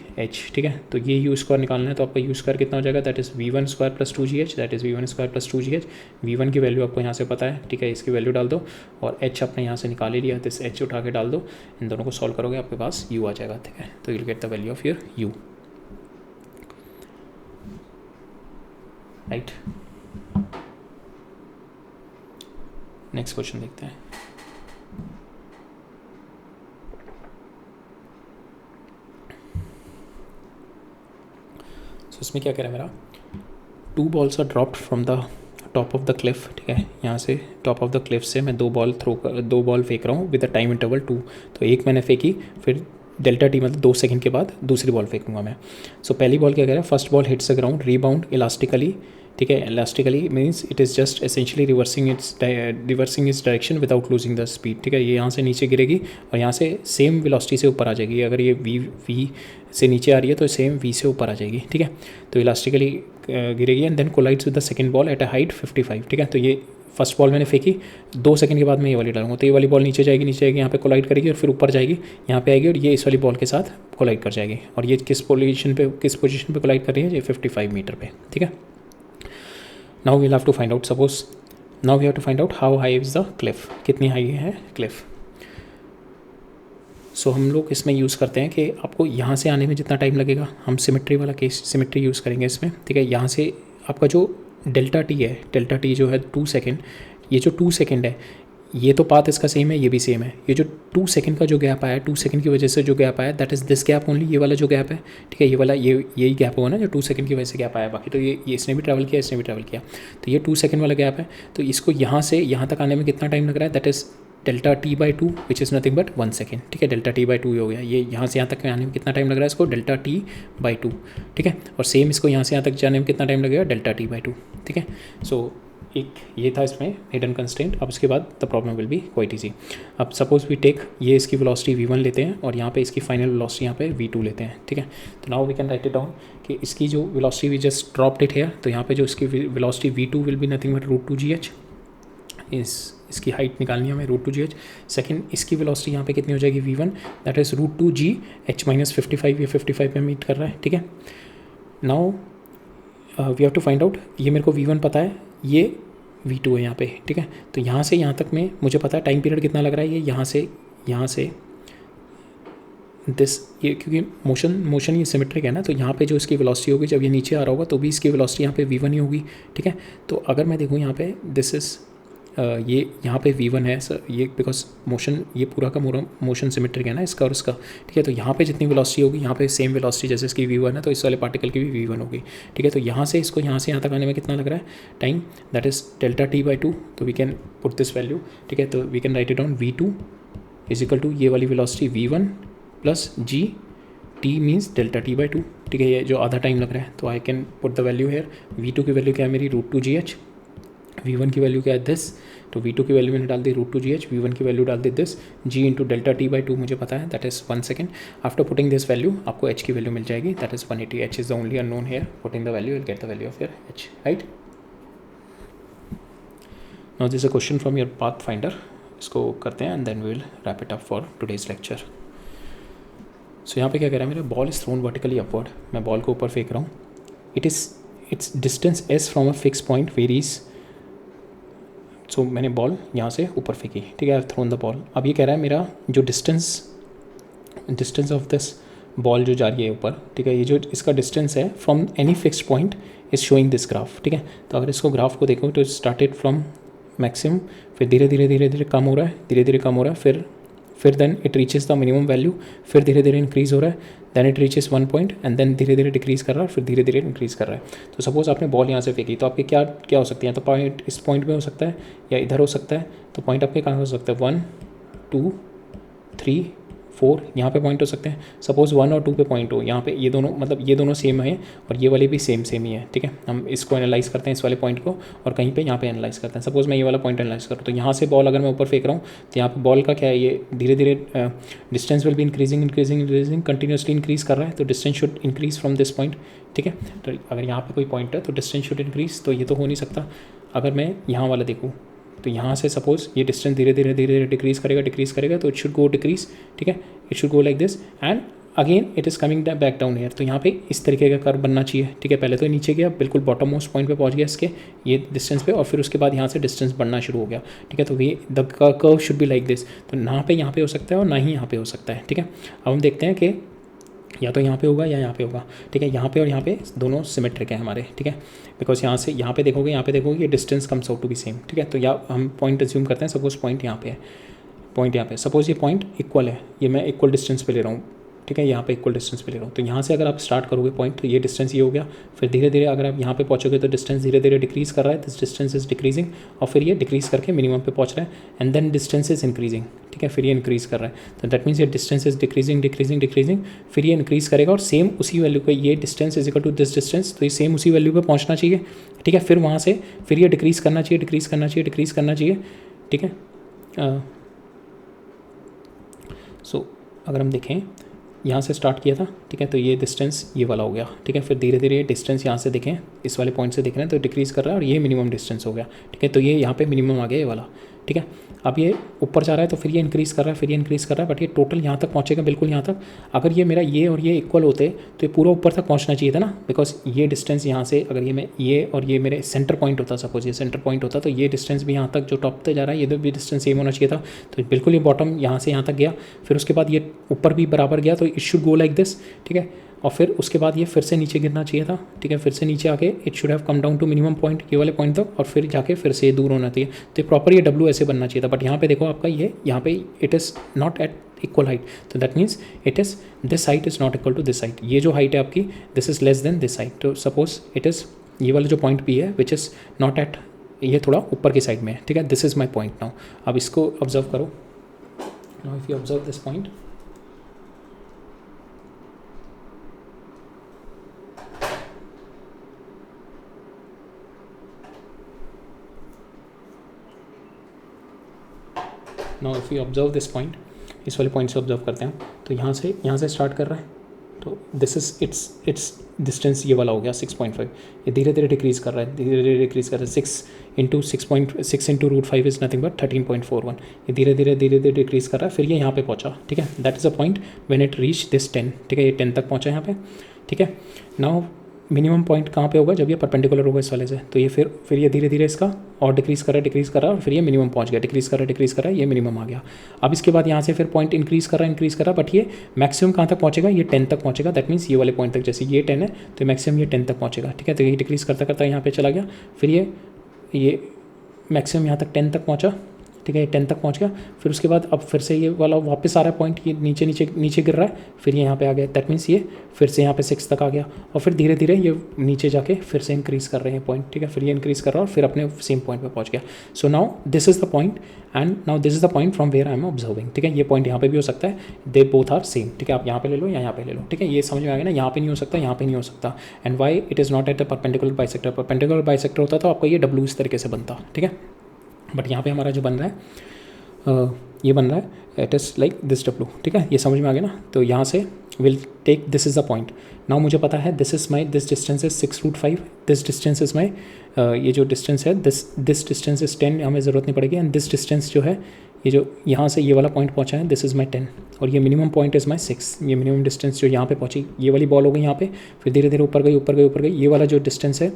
Speaker 1: ठीक है। तो ये u स्क्वायर निकालना है, तो आपका u स्क्वायर कितना हो जाएगा, that is v1 square plus 2gh, that is v1 square plus 2gh। v1 की वैल्यू आपको यहाँ से पता है, ठीक है, इसकी वैल्यू डाल दो और h आपने यहाँ से निकाल ही लिया, तो इस h उठा के डाल दो, इन दोनों को सॉल्व करोगे आपके पास u आ जाएगा, ठीक है। तो you will get the value of your u, right. Next question देखते हैं। इसमें क्या कह रहा है मेरा, 2 balls are dropped from the top of the cliff, ठीक है। यहाँ से टॉप ऑफ द क्लिफ से मैं 2 बॉल फेंक रहा हूँ विद द टाइम इंटरवल 2। तो एक मैंने फेंकी, फिर डेल्टा टी मतलब 2 सेकंड के बाद दूसरी बॉल फेंकूंगा मैं। सो पहली बॉल क्या कह रहा है, first ball hits the ground rebound elastically, ठीक है। Elastically means it is just essentially reversing its direction without losing the speed, ठीक है। ये यहाँ से नीचे गिरेगी और यहाँ से सेम वेलोसिटी से ऊपर आ जाएगी। अगर ये v से नीचे आ रही है तो सेम v से ऊपर आ जाएगी, ठीक है। तो इलास्टिकली गिरेगी and then collides with the second ball at a height 55, ठीक है। तो ये फर्स्ट बॉल मैंने फेंकी, 2 सेकंड के बाद मैं ये वाली डालूंगा, तो ये वाली बॉल नीचे जाएगी, यहाँ पे कोलाइड करेगी और फिर ऊपर जाएगी, यहाँ पे आएगी और ये इस वाली बॉल के साथ कोलाइड कर जाएगी। और ये किस पोजीशन पे कोलाइड कर रही है, ये 55 मीटर पे, ठीक है। Now we have to find out, suppose now we have to find out how high is the cliff, कितनी हाई है क्लिफ। सो हम लोग इसमें यूज़ करते हैं कि आपको यहाँ से आने में जितना टाइम लगेगा, हम सिमेट्री वाला केस सिमेट्री यूज़ करेंगे इसमें, ठीक है। यहाँ से आपका जो डेल्टा टी है, डेल्टा टी जो है 2 सेकेंड, ये जो 2 सेकेंड है ये तो पाथ इसका सेम है, ये भी सेम है। ये जो 2 सेकंड का जो गैप आया, 2 सेकंड की वजह से जो गैप आया, that is this gap only, ये वाला जो गैप है, ठीक है। ये वाला यही गैप होगा ना जो 2 सेकंड की वजह से गैप आया, बाकी तो ये इसने भी ट्रैवल किया, इसने भी ट्रैवल किया। तो ये 2 सेकंड वाला गैप है, तो इसको यहाँ से यहाँ तक आने में कितना टाइम लग रहा है, that is delta t by to which is nothing but 1 second, ठीक है। डेल्टा टी बाई टू हो गया, ये यहाँ से यहाँ तक आने में कितना टाइम लग रहा है इसको, डेल्टा टी बाई टू, ठीक है। और सेम इसको यहाँ से यहाँ तक जाने में कितना टाइम लगेगा, डेल्टा टी बाई टू, ठीक है। सो एक ये था इसमें हिडन कंस्ट्रेंट। अब उसके बाद the problem will be quite easy. अब सपोज वी टेक ये इसकी वेलोसिटी v1 लेते हैं और यहाँ पे इसकी फाइनल वेलोसिटी यहाँ पे v2 लेते हैं, ठीक है। तो now we can write it down कि इसकी जो velocity we just dropped it here, तो यहाँ पे जो इसकी velocity v2 will be nothing but √2gh। इसकी हाइट निकालनी है हमें √2gh। सेकंड इसकी वेलोसिटी यहाँ पे कितनी हो जाएगी v1, that is √2gh minus 55, ये 55 पे मीट कर रहा है, ठीक है। Now we have to find out, ये मेरे को v1 पता है, ये v2 है यहाँ पे, ठीक है। तो यहाँ से यहाँ तक में मुझे पता है टाइम पीरियड कितना लग रहा है, ये यहाँ से दिस, ये क्योंकि मोशन ये सिमेट्रिक है ना, तो यहाँ पे जो इसकी वेलोसिटी होगी जब ये नीचे आ रहा होगा तो भी इसकी वेलोसिटी यहाँ पे v1 ही होगी, ठीक है। तो अगर मैं देखूँ यहाँ पे दिस इज़ ये यहाँ पे v1 है सर, ये बिकॉज मोशन ये पूरा का मोशन सिमेट्रिक है ना इसका और इसका, ठीक है। तो यहाँ पे जितनी वेलोसिटी होगी यहाँ पे सेम वेलोसिटी जैसे इसकी v1 है, तो इस वाले पार्टिकल की भी v1 होगी, ठीक है। तो यहाँ से इसको यहाँ से यहाँ तक आने में कितना लग रहा है time, that is delta t by two. तो we can put this value, ठीक है। तो we can write it down v2 is equal to ये वाली velocity v1 plus g, t means delta t by two, ठीक है। ये जो आधा टाइम लग रहा है, तो I can put the value hair. v2 की वैल्यू क्या है मेरी √2gh, v1 की वैल्यू क्या है दिस, तो v2 की वैल्यू मैंने डाल दी √2gh, v1 की वैल्यू डाल दी this, g into delta t by two मुझे पता है that is 1 second. After putting this value आपको h की वैल्यू मिल जाएगी, that is 180। h is the only unknown here, putting the value will get the value of your h, right. Now this a question from your path finder, इसको करते हैं and then we will wrap it up for today's lecture. सो यहाँ पे क्या कह रहा है मेरा, ball is thrown vertically upward, मैं बॉल को ऊपर फेंक रहा हूँ, its distance s from a fix point varies. So मैंने बॉल यहाँ से ऊपर फेंकी, ठीक है, थ्रोन द बॉल। अब ये कह रहा है मेरा जो डिस्टेंस ऑफ दिस बॉल जो जा रही है ऊपर, ठीक है, ये जो इसका डिस्टेंस है from any fixed point is showing this graph, ठीक है। तो अगर इसको ग्राफ को देखो तो स्टार्टेड फ्रॉम मैक्सिमम, फिर धीरे धीरे कम हो रहा है, धीरे धीरे कम हो रहा है, फिर then it reaches the minimum value, फिर धीरे धीरे इंक्रीज़ हो रहा है, then it reaches 1 point and then धीरे धीरे डिक्रीज़ कर रहा है, फिर धीरे धीरे इंक्रीज़ कर रहा है। तो सपोज आपने बॉल यहाँ से फेंकी, तो आपके क्या हो सकती है, तो पॉइंट इस पॉइंट में हो सकता है या इधर हो सकता है। तो पॉइंट आपके कहाँ हो सकता है, 1 2 3 4 यहाँ पे पॉइंट हो सकते हैं। सपोज़ 1 और 2 पे पॉइंट हो, यहाँ पे ये दोनों मतलब ये दोनों सेम है और ये वाले भी सेम ही है, ठीक है। हम इसको एनालाइज करते हैं इस वाले पॉइंट को और कहीं पे यहाँ पे एनालाइज करते हैं। सपोज़ मैं ये वाला पॉइंट एनालाइज करूँ, तो यहाँ से बॉल अगर मैं ऊपर फेंक रहा हूँ तो यहाँ पे बॉल का क्या है, ये धीरे धीरे distance will be increasing continuously increase कर रहा है, तो distance should increase from this point, ठीक है। तो अगर यहाँ पर कोई पॉइंट है तो डिस्टेंस शुड इंक्रीज़, तो ये तो हो नहीं सकता। अगर मैं यहाँ वाला देखूँ तो यहाँ से सपोज ये डिस्टेंस धीरे धीरे डिक्रीज़ करेगा, तो इट शुड गो डिक्रीज़, ठीक है, it should go like this and again it is coming back down here. तो यहाँ पे इस तरीके का कर्व बनना चाहिए, ठीक है। पहले तो नीचे गया, बिल्कुल बॉटम मोस्ट पॉइंट पे पहुँच गया इसके ये डिस्टेंस पे, और फिर उसके बाद यहाँ से डिस्टेंस बढ़ना शुरू हो गया, ठीक है। तो ये the curve should be like this. तो ना पे यहाँ पे हो सकता है और ना ही यहाँ पे हो सकता है, ठीक है। अब हम देखते हैं कि या तो यहाँ पे होगा या यहाँ पे होगा, ठीक है। यहाँ पे और यहाँ पे दोनों सिमेट्रिक हैं हमारे, ठीक है, बिकॉज यहाँ से यहाँ पे देखोगे ये distance comes out to be same, ठीक है। तो या हम पॉइंट अज्यूम करते हैं, सपोज पॉइंट यहाँ पे है, पॉइंट यहाँ पे, सपोज ये पॉइंट इक्वल है, ये मैं इक्वल डिस्टेंस पे ले रहा हूँ, ठीक है, यहाँ पे इक्वल डिस्टेंस पे ले रहा हूँ। तो यहाँ से अगर आप स्टार्ट करोगे पॉइंट, तो ये डिस्टेंस ये हो गया, फिर धीरे धीरे अगर आप यहाँ पे पहुँचोगे तो डिस्टेंस धीरे धीरे डिक्रीज़ कर रहा है, दिस डिस्टेंस इज डिक्रीजिंग, और फिर ये डिक्रीज़ करके मिनिमम पे पहुँच रहा है and then distance is increasing, ठीक है, फिर ये इंक्रीज़ कर रहा है। तो दैट मीन्स ये डिस्टेंस इज डिक्रीजिंग, फिर ये इंक्रीज़ करेगा और सेम उसी वैल्यू पे, ये distance is equal to this distance, तो ये सेम उसी वैल्यू पे पहुँचना चाहिए, ठीक है। फिर वहाँ से फिर ये डिक्रीज़ करना चाहिए, ठीक है। सो अगर हम देखें यहाँ से स्टार्ट किया था, ठीक है, तो ये डिस्टेंस ये वाला हो गया, ठीक है। फिर धीरे धीरे डिस्टेंस यहाँ से देखें, इस वाले पॉइंट से देख रहे हैं तो डिक्रीज़ कर रहा है और ये मिनिमम डिस्टेंस हो गया, ठीक है। तो ये यहाँ पे मिनिमम आ गया ये वाला, ठीक है। अब ये ऊपर जा रहा है तो फिर ये इंक्रीज़ कर रहा है, बट ये टोटल यहाँ तक पहुँचेगा, बिल्कुल यहाँ तक। अगर ये मेरा ये और ये इक्वल होते तो ये पूरा ऊपर तक पहुँचना चाहिए था ना, बिकॉज ये डिस्टेंस यहाँ से अगर ये और ये मेरे सेंटर पॉइंट होता, सपोज ये सेंटर पॉइंट होता, तो ये डिस्टेंस भी यहाँ तक जो टॉप तक जा रहा है ये भी डिस्टेंस सेम होना चाहिए था। तो बिल्कुल ये बॉटम यहाँ से यहाँ तक गया, फिर उसके बाद ये ऊपर भी बराबर गया, तो it should go like this, ठीक है। और फिर उसके बाद ये फिर से नीचे गिरना चाहिए था, ठीक है, फिर से नीचे आके it should have come down to minimum point, ये वाले पॉइंट तक, और फिर जाके फिर से दूर होना चाहिए। तो प्रॉपर ये डब्ल्यू ऐसे बनना चाहिए था, बट यहाँ पे देखो आपका ये यहाँ पे it is not at equal height, तो that means it is this height is not equal to this height. ये जो हाइट है आपकी this is less than this height. तो सपोज इट इज़ ये वाला जो पॉइंट पी है विच इज़ नॉट एट ये थोड़ा ऊपर की साइड में है, ठीक है। This is my point now. अब इसको ऑब्जर्व करो। Now if you observe this point, now if you observe this point, इस वाले पॉइंट से ऑब्जर्व करते हैं, तो यहाँ से स्टार्ट कर रहा है, तो दिस इज इट्स डिस्टेंस ये वाला हो गया 6.5। ये धीरे धीरे डिक्रीज कर रहा है, धीरे धीरे डिक्रीज कर रहा है। 6 into root 5 is nothing but 13.41। ये धीरे धीरे डिक्रीज कर रहा है, फिर ये यहाँ पे पहुँचा, ठीक है। That is a point when it reach this 10, ठीक है। ये 10 तक पहुँचा यहाँ पे, ठीक है। नाउ मिनिमम पॉइंट कहाँ पे होगा, जब ये परपेंडिकुलर होगा इस वाले से, तो ये फिर ये धीरे धीरे इसका और डिक्रीज़ कर रहा है और फिर ये मिनिमम पहुँच गया, डिक्रीज़ कर रहा है, ये मिनिमम आ गया। अब इसके बाद यहाँ से फिर पॉइंट इंक्रीज़ कर रहा है, बट ये मैक्सिमम कहाँ तक पहुँचेगा, ये 10 तक पहुँचेगा। दैट मीन्स ये वाले पॉइंट तक, जैसे ये 10 है तो मैक्सिमम ये 10 तक पहुँचेगा, ठीक है। तो ये डिक्रीज़ करता यहाँ पे चला गया, फिर ये मैक्सिमम यहाँ तक 10 तक पहुँचा, ठीक है। ये 10 तक पहुँच गया, फिर उसके बाद अब फिर से ये वाला वापस आ रहा है पॉइंट, ये नीचे गिर रहा है, फिर ये यहाँ पे आ गया। दैट मीन्स ये फिर से यहाँ पे 6 तक आ गया, और फिर धीरे धीरे ये नीचे जाके फिर से इंक्रीज़ कर रहे हैं पॉइंट, ठीक है। फिर ये इंक्रीज़ कर रहा है और फिर अपने सेम पॉइंट पे पहुँच गया। So now this is the point and now this is the point from where I am observing, ठीक है। ये पॉइंट यहाँ पे भी हो सकता है, दे बोथ आर सेम, ठीक है। आप यहाँ पे ले लो या यहाँ पे ले लो, ठीक है। ये समझ में आ गया ना, यहाँ पे नहीं हो सकता, यहाँ पे नहीं हो सकता। And Y it is not at the perpendicular bisector. Perpendicular bisector होता तो आपका ये डब्ल्यू इस तरीके से बनता, ठीक है। बट यहाँ पे हमारा जो बन रहा है ये बन रहा है it is like this W, ठीक है। ये समझ में आ गया ना। तो यहाँ से will take this is the point. Now मुझे पता है this distance is 6√5, this distance is my, ये जो डिस्टेंस है दिस डिस्टेंस इज 10, हमें ज़रूरत नहीं पड़ेगी। एंड दिस डिस्टेंस जो है, ये जो यहाँ से ये वाला पॉइंट पहुँचा है, दिस इज़ माई 10, और ये मिनिमम पॉइंट इज़ माई 6। ये मिनिमम डिस्टेंस जो यहाँ पे पहुँची, ये वाली बॉल हो गई यहाँ पे, फिर धीरे धीरे ऊपर गई। ये वाला जो डिस्टेंस है,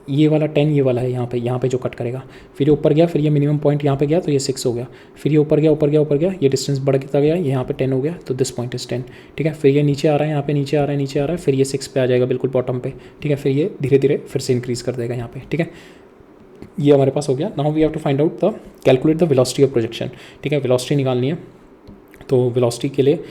Speaker 1: ये वाला 10 ये वाला है यहाँ पे जो कट करेगा, फिर ये ऊपर गया, फिर ये मिनिमम पॉइंट यहाँ पे गया तो ये 6 हो गया, फिर ये ऊपर गया, ये डिस्टेंस बढ़ता गया, ये यहाँ पे 10 हो गया, तो दिस पॉइंट इज़ 10, ठीक है। फिर ये नीचे आ रहा है, यहाँ पे नीचे आ रहा है, फिर ये 6 पे आ जाएगा बिल्कुल बॉटम पे, ठीक है। फिर ये धीरे धीरे फिर से इंक्रीज़ कर देगा यहाँ पे, ठीक है। ये हमारे पास हो गया। Now we have to find out calculate the velocity of projection, ठीक है। वेलोसिटी निकालनी है, तो वेलोसिटी के लिए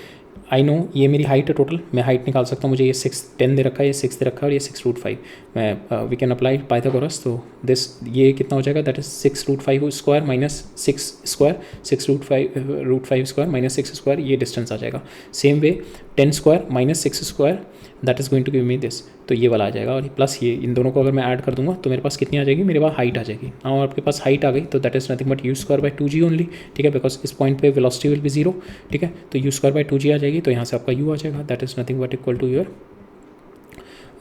Speaker 1: आई नो ये मेरी हाइट है टोटल, मैं हाइट निकाल सकता हूँ। मुझे ये 10 दे रखा है, ये 6 दे रखा है और ये 6√5। मैं वी कैन अप्लाई पाइथागोरस, तो दिस ये कितना हो जाएगा, that is 6√5 square minus 6 square, 6√5 square minus 6 square, ये डिस्टेंस आ जाएगा। Same way 10 square minus 6 square, that is going to give me this, तो ये वाला आ जाएगा। और प्लस ये इन दोनों को अगर मैं ऐड कर दूंगा तो मेरे पास कितनी आ जाएगी, मेरे पास हाइट आ जाएगी। और आपके पास हाइट आ गई तो that is nothing but u²/2g only, ठीक है। बिकॉज इस पॉइंट पे वेलोसिटी विल बी 0, ठीक है। तो u²/2g आ जाएगी, तो यहाँ से आपका u आ जाएगा, that is nothing but equal to your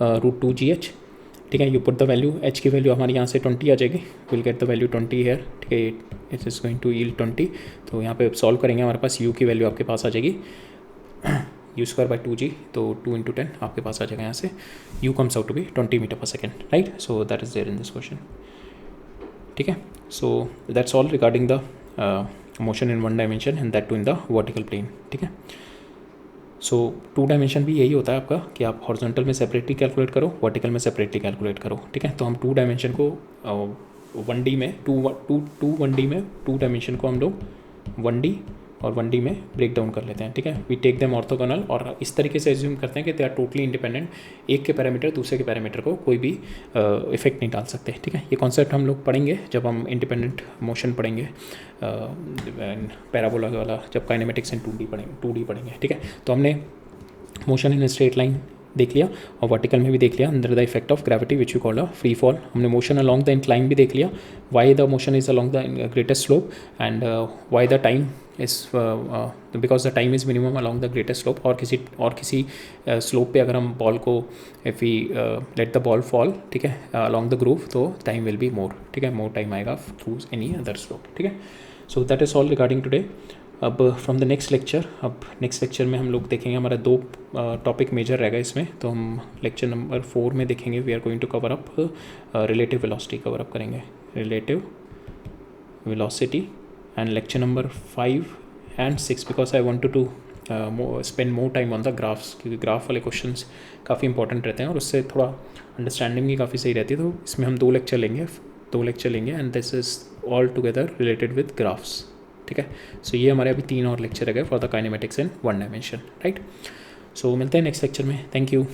Speaker 1: √2gh, ठीक है। You put the value, h की वैल्यू हमारी यहाँ से 20 आ जाएगी, will get the value 20 here, ठीक है। It is going to yield 20। तो यहाँ पे सॉल्व करेंगे, हमारे पास u की वैल्यू आपके पास आ जाएगी u²/2g, तो 2 × 10 आपके पास आ जाएगा। यहाँ से u comes out to be 20 metre per second, right. So that is there in this question, ठीक है। So that's all regarding the motion in 1 dimension and that too in the vertical plane, ठीक है। सो 2 डायमेंशन भी यही होता है आपका कि आप हॉरिजॉन्टल में सेपरेटली कैलकुलेट करो, वर्टिकल में सेपरेटली कैलकुलेट करो, ठीक है। तो हम 2 डायमेंशन को 1D में 1D में 2 डायमेंशन को हम लोग 1D और 1D में ब्रेक डाउन कर लेते हैं, ठीक है। वी टेक देम ऑर्थोगोनल, और इस तरीके से एज्यूम करते हैं कि दे आर टोटली इंडिपेंडेंट, एक के पैरामीटर दूसरे के पैरामीटर को कोई भी इफेक्ट नहीं डाल सकते, ठीक है। ये कॉन्सेप्ट हम लोग पढ़ेंगे जब हम इंडिपेंडेंट मोशन पढ़ेंगे, पैराबोला वाला, जब काइनेमेटिक्स एंड 2D पढ़ेंगे, ठीक है। तो हमने मोशन इन स्ट्रेट लाइन देख लिया और वर्टिकल में भी देख लिया, under the effect of gravity which you call a free fall. हमने मोशन अलॉन्ग द इंक्लाइन भी देख लिया, why the motion is along the greatest slope and why the time is because the time is minimum along the greatest slope. और किसी स्लोप पे अगर हम बॉल को if we let the ball fall, ठीक है, अलॉन्ग द ग्रूव, तो टाइम विल बी मोर, ठीक है, मोर टाइम आएगा थ्रू एनी अदर स्लोप, ठीक है। So that is all regarding today. अब फ्रॉम द नेक्स्ट लेक्चर में हम लोग देखेंगे, हमारा 2 टॉपिक मेजर रहेगा इसमें, तो हम लेक्चर नंबर 4 में देखेंगे, we are going to cover up relative velocity cover up करेंगे, relative velocity. And lecture number 5 and 6 because I want to spend more time on the graphs, क्योंकि ग्राफ वाले क्वेश्चंस काफ़ी इंपॉर्टेंट रहते हैं और उससे थोड़ा अंडरस्टैंडिंग भी काफ़ी सही रहती है। तो इसमें हम 2 लेक्चर लेंगे and this is all together related with graphs, ठीक है। सो ये हमारे अभी 3 और लेक्चर है for the kinematics in 1 dimension, right. So मिलते हैं नेक्स्ट लेक्चर में, थैंक यू।